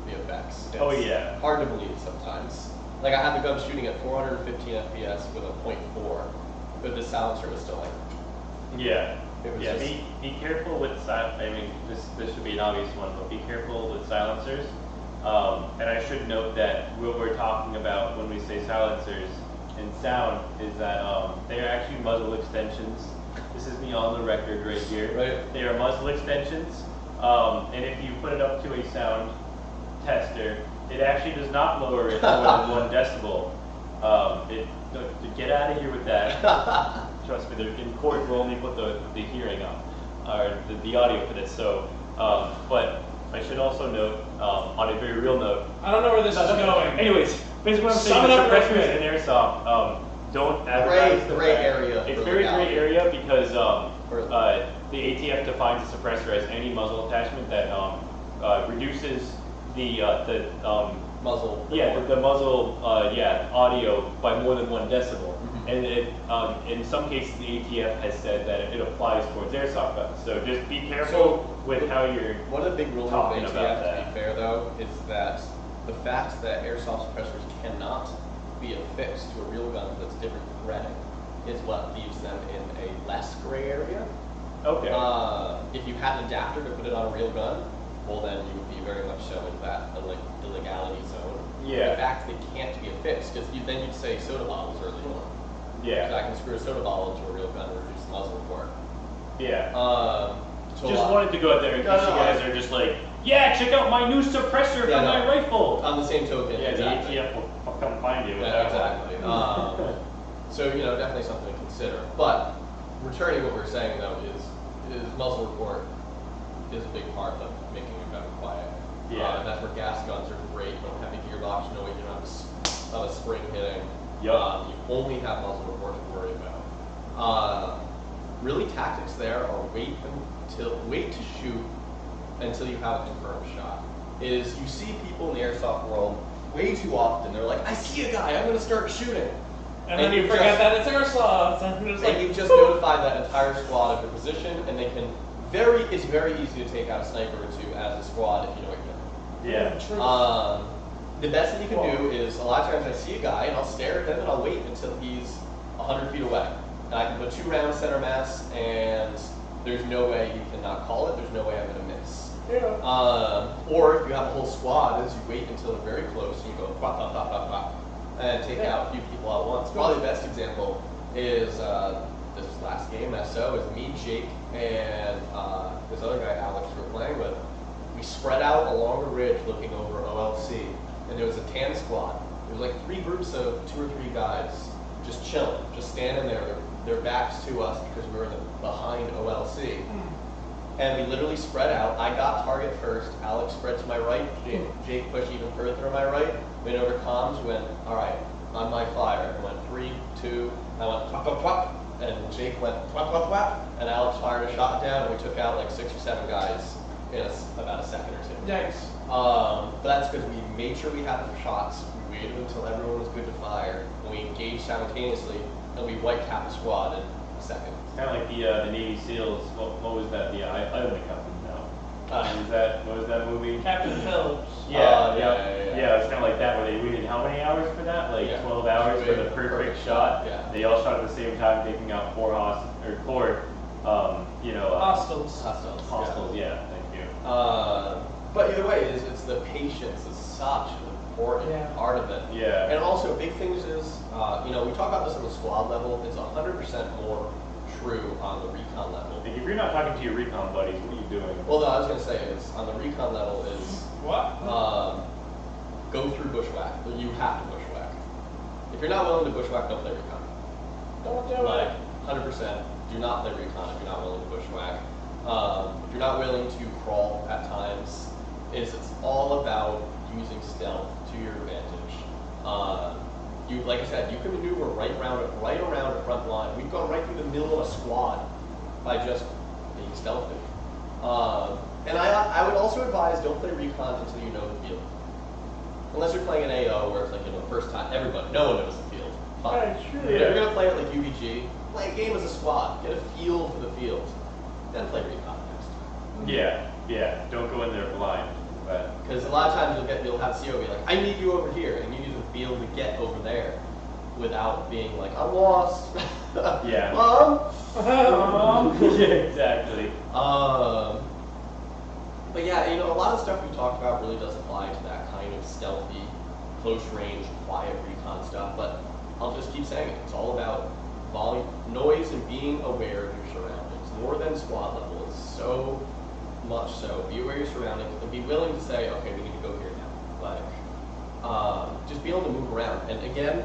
the effects. It's hard to believe sometimes. Like I had the gun shooting at 415 FPS with a .4, but the silencer was still like. Yeah. It was Yeah, just, be careful with I mean, this should be an obvious one, but be careful with silencers. And I should note that what we're talking about when we say silencers in sound is that they are actually muzzle extensions. This is me on the record right here. Right. They are muzzle extensions, and if you put it up to a sound tester, it actually does not lower it more than 1 decibel. Get out of here with that. Trust me, in court we'll only put the hearing up, or the audio for this. So, but I should also note, on a very real note, I don't know where this is going. anyways, basically what I'm saying, Sum it the up real suppressors quick. in Airsoft, don't advertise the Gray fact- area It's for very gray legality. area because For- the ATF defines a suppressor as any muzzle attachment that reduces the muzzle. the muzzle audio by more than 1 decibel. Mhm. And it, in some cases, the ATF has said that it applies towards airsoft guns. So just be careful with how you're. One of the big rules of talking ATF, about to that. be fair though, is that the fact that airsoft suppressors cannot be affixed to a real gun that's different threading is what leaves them in a less gray area. Okay. If you had an adapter to put it on a real gun, well then you would be very much so in that illegality zone. Yeah. The fact they can't be affixed, because then you'd say soda bottles are illegal. Yeah. So I can screw a soda bottle into a real gun and reduce the muzzle for it. Yeah. So Just wanted to go out there in No, case no, you guys I- are just like, yeah, check out my new suppressor for Yeah, my no. rifle. On the same token, Yeah, exactly. the ATF will come find you. with Yeah, that exactly. one. So definitely something to consider. But returning what we're saying though is muzzle report is a big part of making your gun quiet. Yeah. And that's where gas guns are great. You don't have a gearbox noise. You don't have a spring hitting. Yup. You only have muzzle report to worry about. Really, tactics there are wait to shoot until you have a confirmed shot. You see people in the airsoft world way too often. They're like, I see a guy, I'm going to start shooting. And then you forget that it's Airsoft. And it's like, And you've just notified that entire squad of their position, and it's very easy to take out a sniper or two as a squad if you know what you're doing. Yeah. True. The best thing you can do is, a lot of times I see a guy and I'll stare at him and I'll wait until he's 100 feet away. And I can put 2 rounds center mass, and there's no way you cannot call it, there's no way I'm going to miss. Yeah. Or if you have a whole squad, is you wait until they're very close and you go pop, pop, pop, pop, pop, and take out a few people at once. Probably the best example is this last game, SO, is me, Jake, and this other guy, Alex, we were playing with. We spread out along a ridge looking over OLC, and there was a tan squad. There was like 3 groups of 2 or 3 guys just chilling, just standing there, their backs to us because we were behind OLC. And we literally spread out. I got target first. Alex spread to my right. Jake pushed even further to my right. Went over comms. Went, all right, on my fire. I went 3, 2. I went pop, pop, pop. And Jake went pop, pop, pop. And Alex fired a shot down. And we took out like 6 or 7 guys in about a second or 2. Yikes. But that's because we made sure we had the shots. We waited until everyone was good to fire. And we engaged simultaneously. And we white-capped the squad in a second. Kind of like the Navy SEALs. What was that? I only captain now. What was that movie? Captain Phillips. Yeah, it's kind of like that, where they waited how many hours for that? Like Yeah. 12 hours for the perfect shot. Yeah. They all shot at the same time, taking out 4 Hostiles. hostiles. Yeah, thank you. But either way, it's the patience is such an important Yeah. part of it. Yeah. And also, big things is, we talk about this on the squad level. It's 100% more true on the recon level. Like, if you're not talking to your recon buddies, what are you doing? Well, no, I was going to say is on the recon level is What? go through bushwhack. You have to bushwhack. If you're not willing to bushwhack, don't play recon. Don't do Like it. 100%, do not play recon if you're not willing to bushwhack. If you're not willing to crawl at times, it's all about using stealth to your advantage. Like I said, you can maneuver right around a front line. We've gone right through the middle of a squad by just being stealthy. And I would also advise don't play recon until you know the field. Unless you're playing an AO where it's like the first time no one knows the field. Fine. Right, sure. If you're gonna play it like UVG, play a game as a squad. Get a feel for the field. Then play recon next. Yeah. Don't go in there blind. But Because a lot of times you'll have CO be like, I need you over here, and you need to be able to get over there without being like, I'm lost. Yeah. Mom. Mom. Yeah, exactly. But yeah, a lot of stuff we talked about really does apply to that kind of stealthy, close range, quiet recon stuff. But I'll just keep saying it. It's all about volume, noise, and being aware of your surroundings. More than squad level is so much so. Be aware of your surroundings and be willing to say, okay, we need to go here now. Just be able to move around. And again,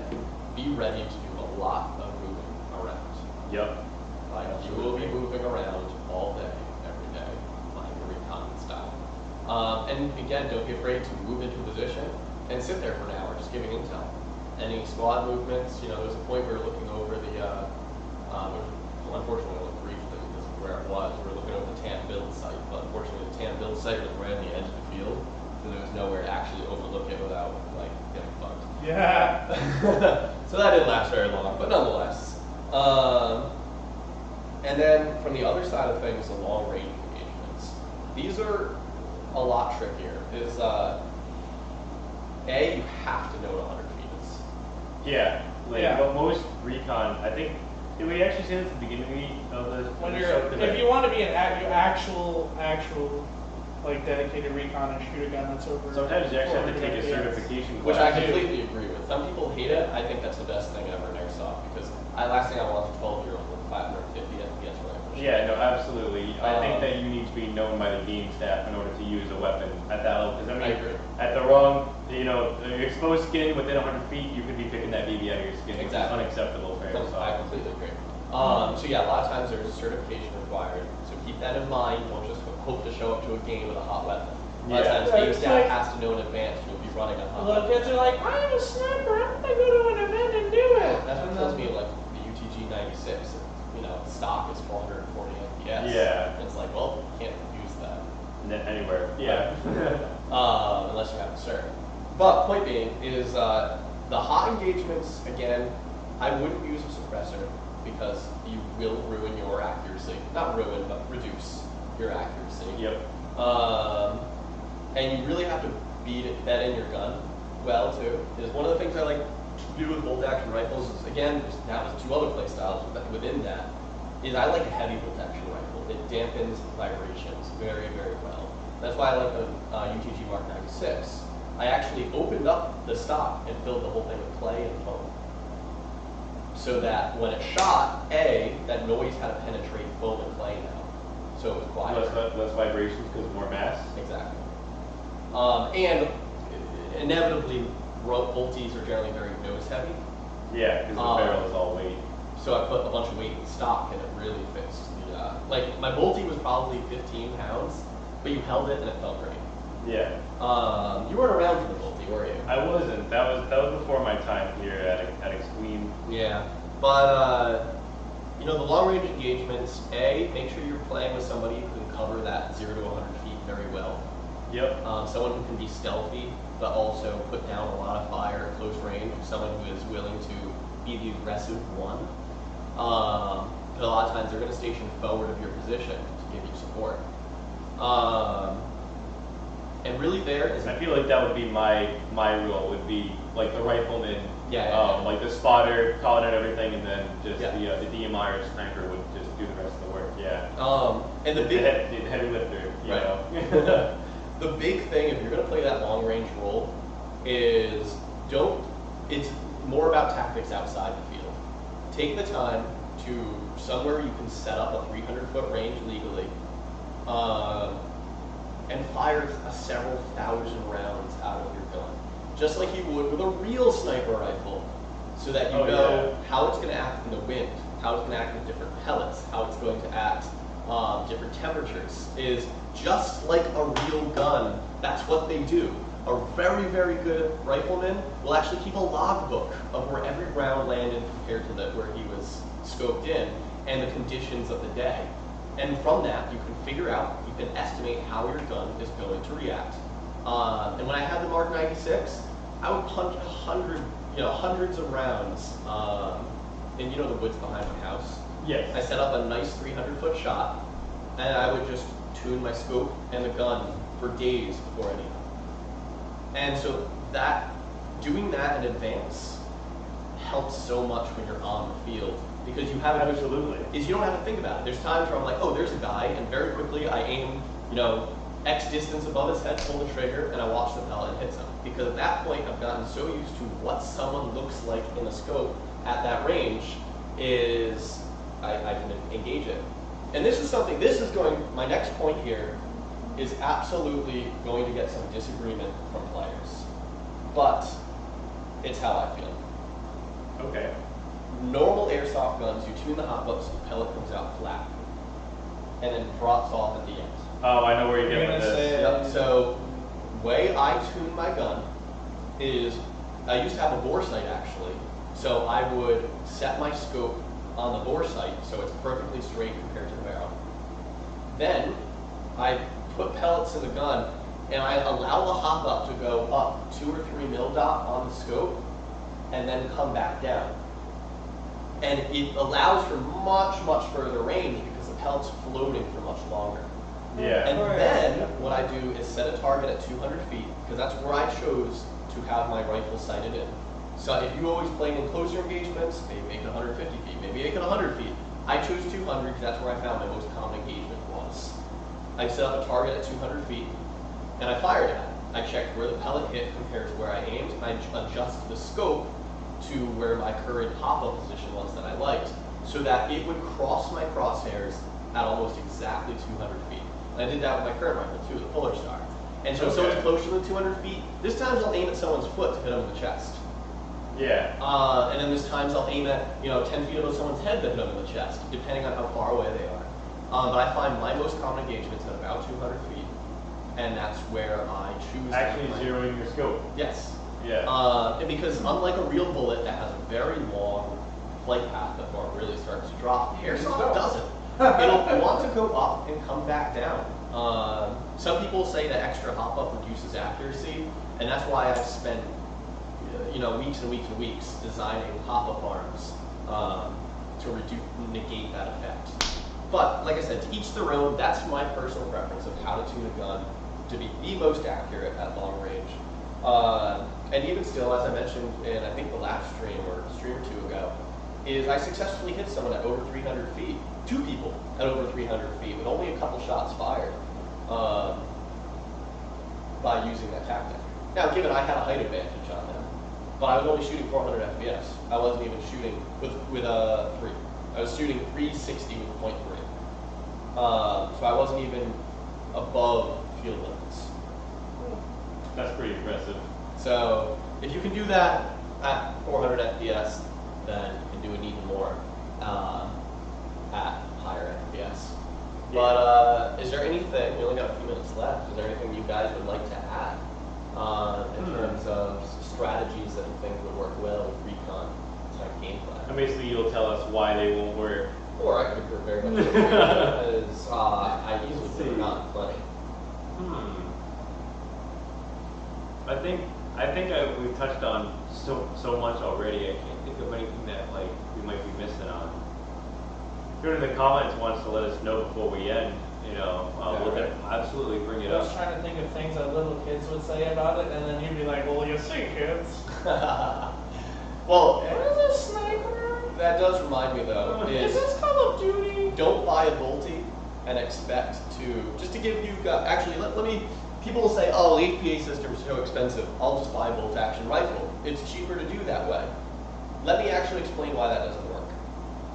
be ready to do a lot of moving around. Yep. You will be moving around all day, every day, playing your recon style. And again, don't be afraid to move into a position and sit there for an hour, just giving intel. Any squad movements, there was a point we were looking over unfortunately we looked briefly because of where it was. We were looking over the TAM build site, but unfortunately the TAM build site was right on the edge of the field, so there was nowhere to actually overlook it without getting fucked. Yeah. So that didn't last very long, but nonetheless. And then from the other side of things, the long range engagements. These are a lot trickier. You have to know what 100 feet is. Yeah. Yeah. But most recon, I think, did we actually say this at the beginning of the When show? if you want to be an actual like dedicated recon and shoot a gun that's over. Sometimes you actually have to take a 400 certification Which class. I completely agree with. Some people hate it. I think that's the best thing ever in Airsoft because last thing I want is a 12-year-old with 550 FPS rifle. Yeah, no, absolutely. I think that you need to be known by the game staff in order to use a weapon at that level. Because I agree. at the wrong, exposed skin within 100 feet, you could be picking that baby out of your skin, Exactly. which is unacceptable for Airsoft. I completely agree. So yeah, a lot of times there's a certification required. So keep that in mind. Don't just hope to show up to a game with a hot weapon. A lot of times game staff has to know in advance you'll be running a hot Little weapon. kids are like, I'm a sniper. I'm gonna go to an event and do it. That's what tells me like the UTG 96. Stock is 440 FPS. Yeah. It's like, well, you can't use that. Anywhere. Yeah. Unless you have a cert. But point being is the hot engagements, again, I wouldn't use a suppressor because you will ruin your accuracy. Not ruin, but reduce your accuracy. Yep. And you really have to bet in your gun well too. Is one of the things I like to do with bolt action rifles is, again, there's two other play styles within that. Is I like a heavy bolt action rifle. It dampens vibrations very, very well. That's why I like the UTG Mark 96. I actually opened up the stock and filled the whole thing with clay and foam. So that when it shot, that noise had to penetrate foam and clay now. So it was quieter. Less vibrations because more mass. Exactly. And inevitably, bolties are generally very nose heavy. Yeah, because the barrel is all weight. So I put a bunch of weight in stock and it really fixed the, my bolty was probably 15 pounds, but you held it and it felt great. Yeah. You weren't around for the bolty, were you? I wasn't. That was before my time here at Extreme. Yeah. But, the long range engagements, make sure you're playing with somebody who can cover that 0 to 100 feet very well. Yep. Someone who can be stealthy, but also put down a lot of fire at close range. Someone who is willing to be the aggressive one. Because a lot of times they're going to station forward of your position to give you support. And really I feel like that would be my rule, would be like the rifleman, Yeah. like the spotter, calling out everything, and then just Yeah. the DMI or sniper would just do the rest of the work, yeah. And the The big heavy lifter, you Right. know. the big thing, if you're going to play that long range role, is it's more about tactics outside the field. Take the time to somewhere you can set up a 300-foot range legally, and fire several thousand rounds out of your gun, just like you would with a real sniper rifle, so that you know how it's going to act in the wind, how it's going to act with different pellets, how it's going to act different temperatures. Is just like a real gun. That's what they do. A very, very good rifleman will actually keep a logbook of where every round landed compared to where he was scoped in and the conditions of the day. And from that, you can figure out, you can estimate how your gun is going to react. And when I had the Mark 96, I would punch hundreds of rounds in the woods behind my house. Yes. I set up a nice 300-foot shot, and I would just tune my scope and the gun for days before anything. And so doing that in advance helps so much when you're on the field because you have Absolutely. is you don't have to think about it. There's times where I'm like, oh, there's a guy, and very quickly I aim, X distance above his head, pull the trigger, and I watch the pellet and hits him. Because at that point, I've gotten so used to what someone looks like in a scope at that range is I can engage it. And this is something, my next point here is absolutely going to get some disagreement from players. But it's how I feel. Okay. Normal airsoft guns, you tune the hop up so the pellet comes out flat and then drops off at the end. Oh, I know where you're getting with this. Yep. So, way I tune my gun is, I used to have a bore sight actually. So I would set my scope on the bore sight so it's perfectly straight compared to the barrel. Then I put pellets in the gun and I allow the hop up to go up 2 or 3 mil dot on the scope and then come back down. And it allows for much, much further range because the pellet's floating for much longer. Yeah. And then what I do is set a target at 200 feet because that's where I chose to have my rifle sighted in. So if you always play in closer engagements, maybe make it 150 feet, maybe make it 100 feet. I chose 200 because that's where I found my most common engagement was. I set up a target at 200 feet and I fired at it. I checked where the pellet hit compared to where I aimed, and I adjusted the scope to where my current hop-up position was that I liked, so that it would cross my crosshairs at almost exactly 200 feet. And I did that with my current rifle too, the Polar Star. And so if someone's closer than 200 feet, there's times I'll aim at someone's foot to hit them in the chest. Yeah. And then there's times I'll aim at 10 feet above someone's head to hit them in the chest, depending on how far away they are. But I find my most common engagements at about 200 feet, and that's where I choose. Actually zeroing your scope. Yes. Yeah. And because unlike a real bullet that has a very long flight path before it really starts to drop, airsoft doesn't. It'll want to go up and come back down. Some people say that extra hop up reduces accuracy, and that's why I've spent weeks and weeks and weeks designing hop up arms to negate that effect. But like I said, to each their own. That's my personal preference of how to tune a gun to be the most accurate at long range. And even still, as I mentioned in I think the last stream or stream or two ago, is I successfully hit someone at over 300 feet, 2 people at over 300 feet with only a couple shots fired by using that tactic. Now, given I had a height advantage on them, but I was only shooting 400 FPS. I wasn't even shooting with a 3. I was shooting 360 with a .3. So I wasn't even above field limits. That's pretty impressive. So if you can do that at 400 FPS, then you can do it even more at higher FPS. But is there anything, we only got a few minutes left, is there anything you guys would like to add in terms of strategies that you think would work well with recon type gameplay? And basically you'll tell us why they won't work. Or I could very much agree because I easily would have gotten plenty. I think we touched on so much already. I can't think of anything that we might be missing on. Go to the comments once to let us know before we end. We'll absolutely bring it I was up. trying to think of things that little kids would say about it, and then you'd be like, well, you see, kids. Well, What is a sniper? that does remind me though, Is is this Call of Duty? don't buy a Bolty and expect to, just to give you, actually let me, people will say, oh, the HPA systems are so expensive, I'll just buy a bolt action rifle. It's cheaper to do that way. Let me actually explain why that doesn't work.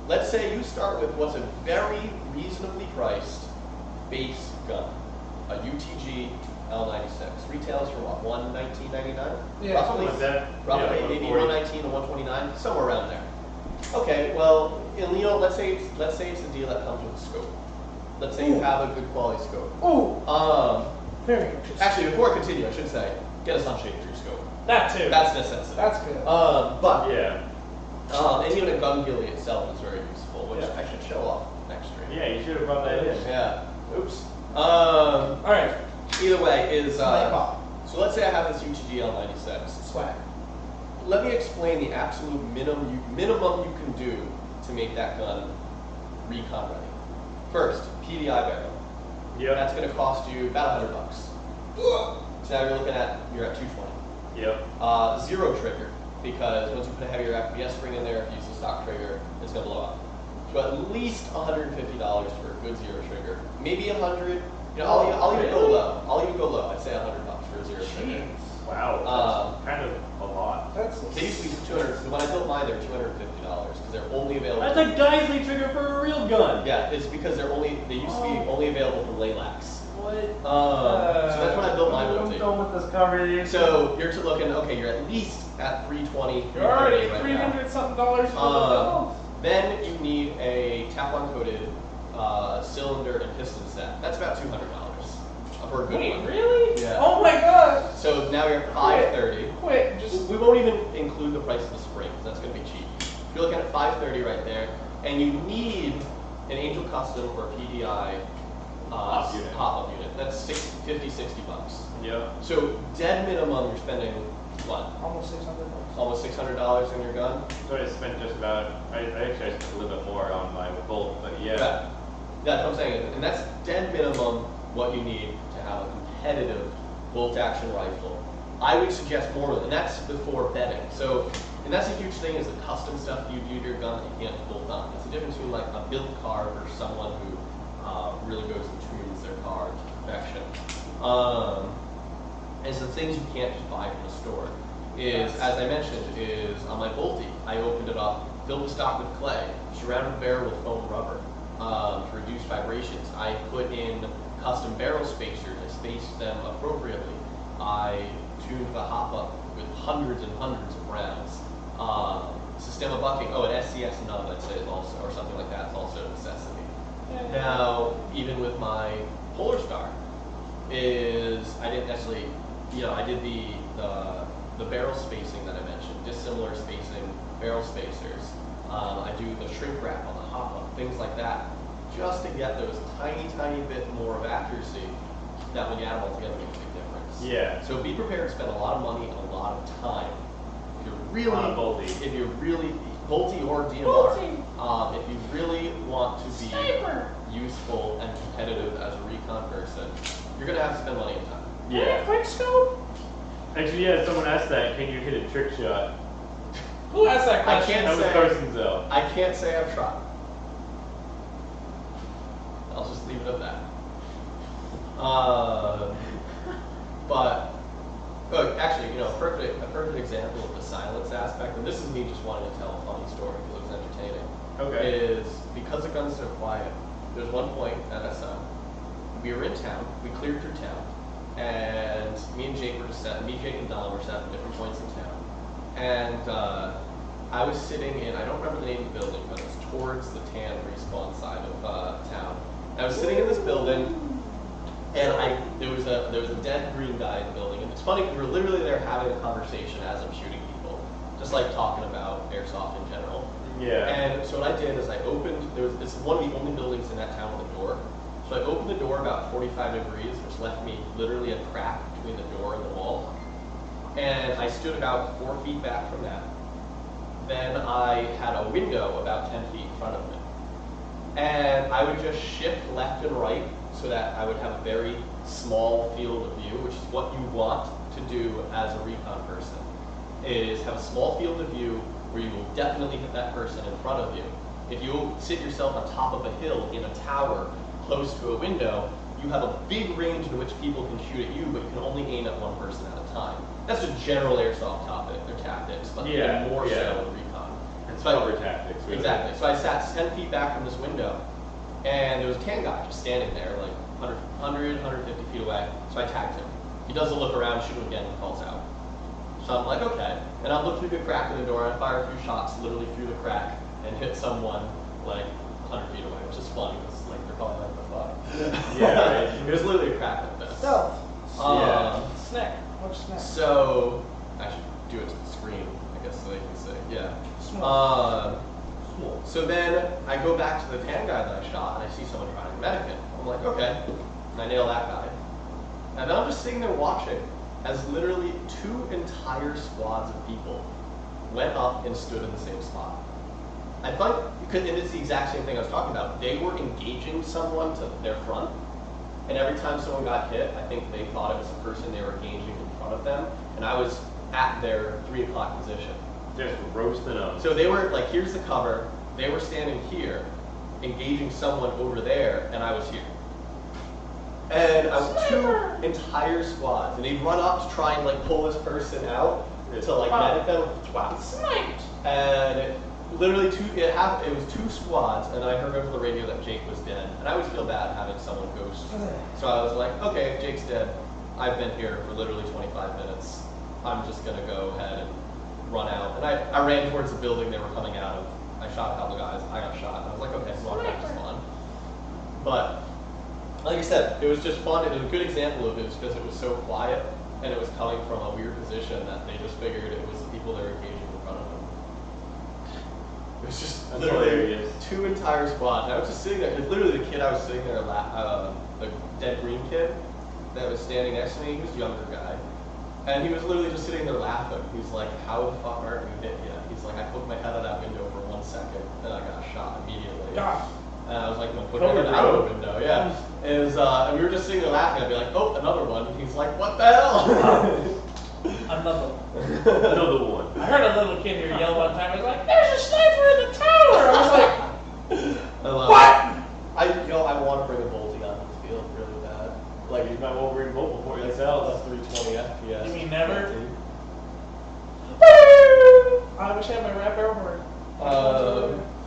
Let's say you start with what's a very reasonably priced base gun, a UTG L96. Retails for what, $119.99? Yeah, roughly, something like that. roughly Yeah, maybe 140. $119 to $129, somewhere around there. Okay, well, let's say it's a deal that comes with a scope. Let's say you have a good quality scope. Ooh, very interesting. Actually, before I continue, I should say, get a sunshade through scope. That too. That's necessary. That's good. But Yeah. and even a gun ghillie itself is very useful, which Yeah. I should show off next stream. Yeah, you should have brought that in. Yeah. Oops. All right. Either way is Snipe off. so let's say I have this UTG L96. Swag. Let me explain the absolute minimum you can do to make that gun recon ready. First, PDI barrel. Yep. That's going to cost you about $100. So now you're at 220. Yep. Zero trigger. because once you put a heavier FPS spring in there, if you use the stock trigger, it's going to blow up. So at least $150 for a good zero trigger. Maybe 100. You know, I'll even go low. I'll even go low. I'd say $100 for a zero trigger. Wow, that's kind of a lot. They used to be 200. When I built mine, they were $250 because they're only available. That's a Geisley trigger for a real gun. Yeah, it's because they used to be only available from Laylax. What? So that's when I built my I'm build. going with this conversation. So you're looking, okay, you're at least at 320. You're already right $300 something for the build. Then you need a Teflon coated cylinder and piston set. That's about $200 for a good Wait, one. really? Yeah. Oh my god. So now you're at $530. Quit. Just We won't even include the price of the spring because that's going to be cheap. You're looking at $530 right there, and you need an Angel Custom or PDI pop-up unit. That's $50, $60. Yeah. So dead minimum, you're spending what? Almost $600. Almost $600 on your gun. So I spent just about. I actually spent a little bit more on my Bolt, but yeah. Yeah. That's what I'm saying, and that's dead minimum what you need to have a competitive bolt-action rifle. I would suggest more, and that's before betting. So, and that's a huge thing is the custom stuff you do to your gun that you can't bolt on. It's the difference between like a built car versus someone who really goes and tunes their car to perfection. And so the things you can't just buy from the store is, as I mentioned, is on my Bolty, I opened it up, filled the stock with clay, surrounded the barrel with foam rubber to reduce vibrations. I put in custom barrel spacers. I spaced them appropriately. I tuned the hop up with hundreds and hundreds of rounds. Sistema bucking, an SCS nub, I'd say, is also, or something like that, is also a necessity. Now, even with my Polar Star, I didn't necessarily, I did the barrel spacing that I mentioned, dissimilar spacing, barrel spacers. I do the shrink wrap on the hop up, things like that, just to get those tiny bit more of accuracy that when you add them all together makes a big difference. Yeah. So be prepared to spend a lot of money and a lot of time. If you're really Bolty or DMR, if you really want to be useful and competitive as a recon person, you're gonna have to spend money and time. Yeah. Quick scope. Actually, yeah. Someone asked that. Can you hit a trick shot? Who asked that I question? can't That was Carson's though. I can't say I've tried. I'll just leave it at that. But actually, a perfect example of the silence aspect, and this is me just wanting to tell a funny story because it was entertaining. Okay. Is because the gun's so quiet. There's one point at SM, we were in town, we cleared through town, and me, Jake and Don were set at different points in town, and I was sitting in, I don't remember the name of the building, but it's towards the tan respawn side of town. And I was sitting in this building, and there was a dead green guy in the building, and it's funny because we were literally there having a conversation as I'm shooting people, just like talking about airsoft in general. Yeah. And so what I did is I opened, it's one of the only buildings in that town with a door. So I opened the door about 45 degrees, which left me literally a crack between the door and the wall. And I stood about 4 feet back from that. Then I had a window about 10 feet in front of me. And I would just shift left and right so that I would have a very small field of view, which is what you want to do as a recon person, is have a small field of view where you will definitely hit that person in front of you. If you sit yourself on top of a hill in a tower close to a window, you have a big range in which people can shoot at you, but you can only aim at one person at a time. That's a general airsoft topic, or tactics, but even more so in recon. It's So cover tactics. Really. Exactly. So I sat 10 feet back from this window, and there was a tan guy just standing there, like 150 feet away. So I tagged him. He does a look around, shoot him again, and calls out. So I'm like, okay. And I look through the crack in the door, and I fire a few shots literally through the crack and hit someone like 100 feet away, which is funny because like they're probably like, the fuck? Yeah, right. It was literally a crack like this. Stealth. Snack. Much snack. So I should do it to the screen, I guess, so they can see. Yeah. Small. So then I go back to the tan guy that I shot, and I see someone trying to medic it. I'm like, okay, and I nail that guy. And then I'm just sitting there watching as literally 2 entire squads of people went up and stood in the same spot. I thought, and it's the exact same thing I was talking about. They were engaging someone to their front, and every time someone got hit, I think they thought it was the person they were engaging in front of them, and I was at their 3 o'clock position. Just roasting them. So they were like, here's the cover. They were standing here, engaging someone over there, and I was here. And I was two entire squads, and they'd run up to try and like pull this person out to like medic them with twats. Sniped. And literally it was two squads, and I heard over the radio that Jake was dead, and I always feel bad having someone ghost. So I was like, okay, if Jake's dead, I've been here for literally 25 minutes. I'm just gonna go ahead and run out. And I ran towards the building they were coming out of. I shot a couple guys. I got shot. And I was like, okay, walk back to spawn. But like I said, it was just fun. It was a good example of it because it was so quiet and it was coming from a weird position that they just figured it was the people that were engaging in front of them. It was just That's literally hilarious. two entire squads. And I was just sitting there. It's literally the kid I was sitting there, the dead green kid that was standing next to me. He was a younger guy. And he was literally just sitting there laughing. He's like, how the fuck aren't you hit yet? He's like, I poked my head out that window for 1 second, and I got shot immediately. Gosh. And I was like, no, put my head out of the window, yeah. And we were just sitting there laughing. I'd be like, oh, another one. And he's like, what the hell? Another one. Another one. I heard a little kid here yell one time. I was like, "There's a sniper in the tower!" I was like, "What?" I want to bring a bolty onto the field really bad. Like, you might well bring bolt before you Like sell. that's 320 FPS. You mean never? I wish I had my rap air horn.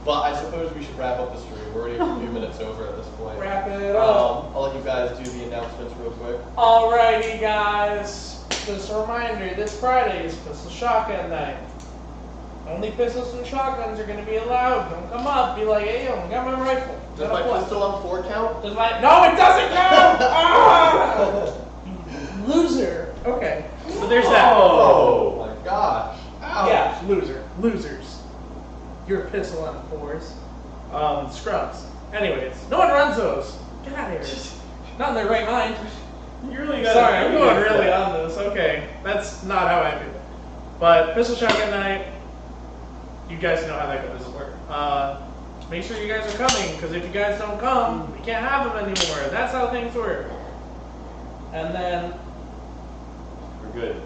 But I suppose we should wrap up the stream. We're already a few minutes over at this point. Wrap it up. I'll let you guys do the announcements real quick. Alrighty, guys. Just a reminder: this Friday is Pistol Shotgun Night. Only pistols and shotguns are going to be allowed. Don't come up. Be like, hey, yo, I got my rifle. Does my pistol on 4 count? Does my no? It doesn't count. Ah! You loser. Okay. So there's that. Oh my gosh. Ow. Yeah, losers. Your pistol on 4s. Scrubs. Anyways, no one runs those. Get out of here. Not in their right mind. You really got. Sorry, I'm going really on this. Okay, that's not how I do it. But Pistol Shotgun Night, you guys know how that goes. Make sure you guys are coming, because if you guys don't come, we can't have them anymore. That's how things work. And then We're good.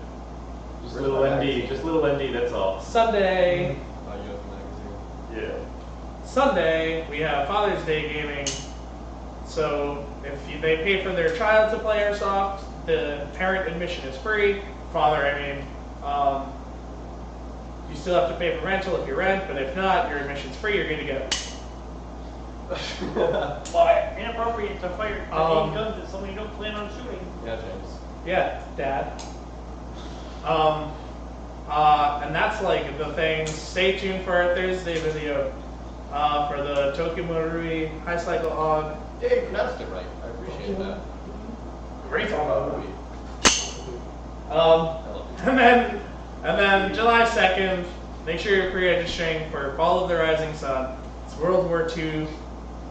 Just Where's little my ND. magazine? Just little ND. That's all. Sunday, Yeah. Sunday, we have Father's Day gaming. So if they pay for their child to play Airsoft, the parent admission is free. Father, I mean, you still have to pay for rental if you rent, but if not, your admission's free. You're good to go. What? Inappropriate to fire guns at somebody you don't plan on shooting. Yeah, James. Yeah, Dad. And that's like the thing. Stay tuned for our Thursday video for the Tokyo Marui High Cycle AUG. Yeah, you pronounced it right. I appreciate that. Great song. I And then July 2nd, make sure you're pre-registering for Fall of the Rising Sun. It's World War II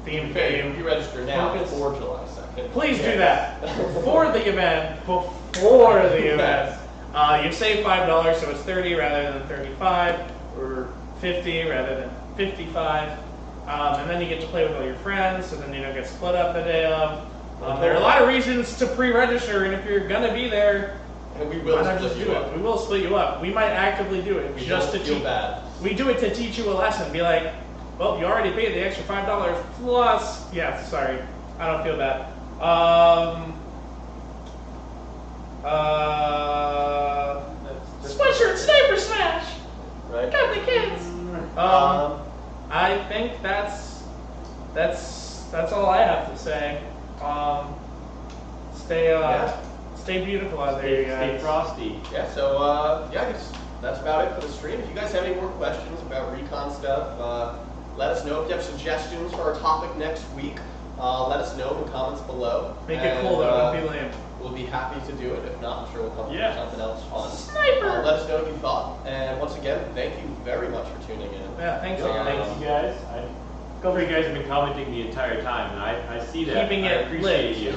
themed Okay, game. you register now Focus. before July 2nd. Please do Yes. that before the event. Before the event, you save $5, so it's 30 rather than 35, or 50 rather than 55. And then you get to play with all your friends, so then you don't get split up the day of. There are a lot of reasons to pre-register, and if you're gonna be there, And we will why not split just you do it? up. We will split you up. We might actively do it We just to don't feel teach. bad. We do it to teach you a lesson. Be like, well, you already paid the extra $5 plus. Yeah, sorry, I don't feel bad. Sweatshirt Sniper Smash. Right? Got the kids. I think that's all I have to say. Stay beautiful out there, you Stay guys. frosty. Yeah, so I guess that's about it for the stream. If you guys have any more questions about recon stuff, let us know. If you have suggestions for our topic next week, let us know in the comments below. Make it cool though, don't be lame. We'll be happy to do it. If not, I'm sure we'll come up with Yeah. something else fun. Sniper! Let us know what you thought. And once again, thank you very much for tuning in. Yeah, thanks Yeah. again. Thanks, you guys. A couple of you guys have been commenting the entire time, and I see that. Keeping I it appreciate lit. you.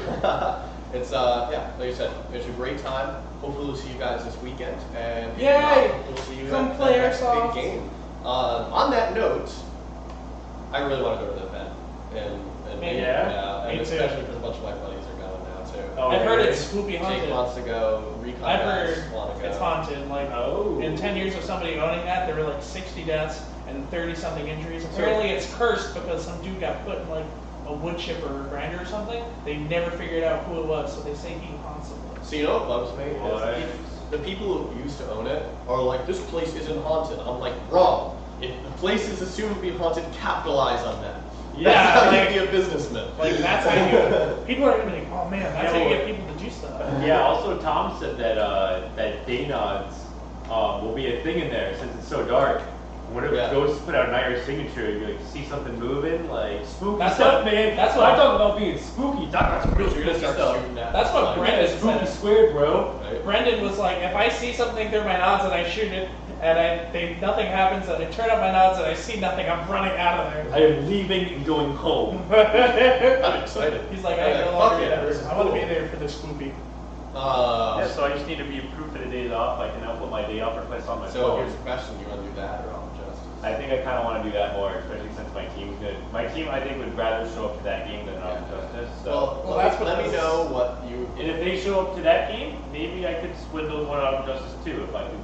It's like I said, it's a great time. Hopefully we'll see you guys this weekend. And if Yay! not, we'll see you Come at play the next Airsoft. big game. On that note, I really want to go to the event. And Me and too. especially because a bunch of my buddies are going now too. Oh, I've heard really? it's spoopy Jake haunted. wants to go. Recon I've guys heard want to go. it's haunted. Like Oh. in 10 years of somebody owning that, there were like 60 deaths and 30 something injuries. Apparently, it's cursed because some dude got put in like a wood chipper or a grinder or something. They never figured out who it was, so they say he haunts the place. So you know what bugs me? What? Is the people who used to own it are like, this place isn't haunted. I'm like, wrong. If the place is assumed to be haunted, capitalize on that. Yeah, That's how like- you be a businessman. Like that's how you. People are gonna be like, oh man, that's how you get people to do stuff. Yeah, also Tom said that that day nods will be a thing in there since it's so dark. When it Yeah. goes to put out an Irish signature, you like see something moving, like spooky That's stuff, what- man. that's what I what- talk about being spooky. Talk about some real You're gonna spooky start stuff. shooting at That's what like, Brendan Yeah, spooky said. squared, bro. right? Brendan was like, if I see something through my nods and I shoot it, and nothing happens, and I turn up my nods and I see nothing, I'm running out of there. I am leaving and going home. I'm excited. He's like, Yeah, I no fuck longer yeah, get this this. is I want to cool. be there for the spoopy. Yeah, so I just need to be approved for the days off. I can now put my day off request on my So phone. here's the question: you want to do that or on Justice? I think I kind of want to do that more, especially since my team's good. My team, I think, would rather show up to that game than Rock Justice. So. Well, let that's me, what let me this- know what you. And if they show up to that game, maybe I could swindle one out of Justice too. If I could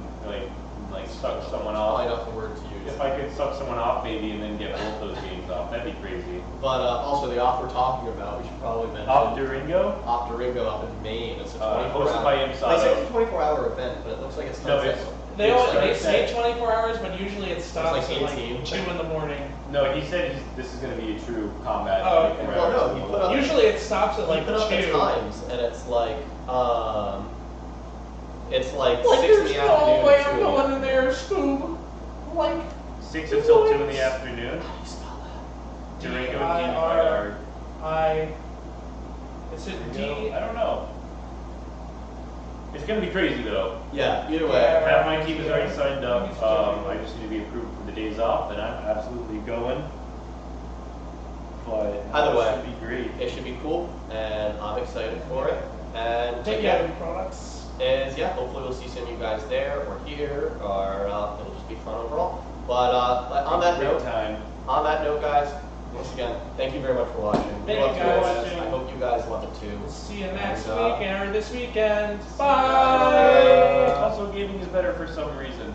like suck someone Probably off. not the word to use. If I could suck someone off maybe and then get both those games off, that'd be crazy. But also the off we're talking about, we should probably mention. Off Durango? Off Durango up in Maine. It's a 24 hosted hour. by They say Imsato. it's a 24-hour event, but it looks like it's No, not. it's- They It's all, they like say that. 24 hours, but usually it stops like at like 18. 2 in the morning. No, he said this is going to be a true combat. Oh, okay. 24 Well, no, hours. he put up- Usually it stops at like They put up the 2. times, and it's like it's like Like 6 in there's the no afternoon. way and 2 I'm in the going in there, Scoob. Like 6 until 2 in the afternoon. How do you spell that? Durango D-I-R. D-I-R. Is it Durango? D? I don't know. It's going to be crazy though. Yeah, either way. Yeah. Half my team is already signed up. I just need to be approved for the days off, and I'm absolutely going. But Either way. it should be great. It should be cool, and I'm excited for it. And Take yeah, out products. is yeah, hopefully we'll see some of you guys there or here, or it'll just be fun overall. But on that Great note, time. guys, once again, thank you very much for watching. Thank We love you doing guys. this. I hope you guys love it too. See you next And, week or this weekend. guys. Bye. Also, gaming is better for some reason.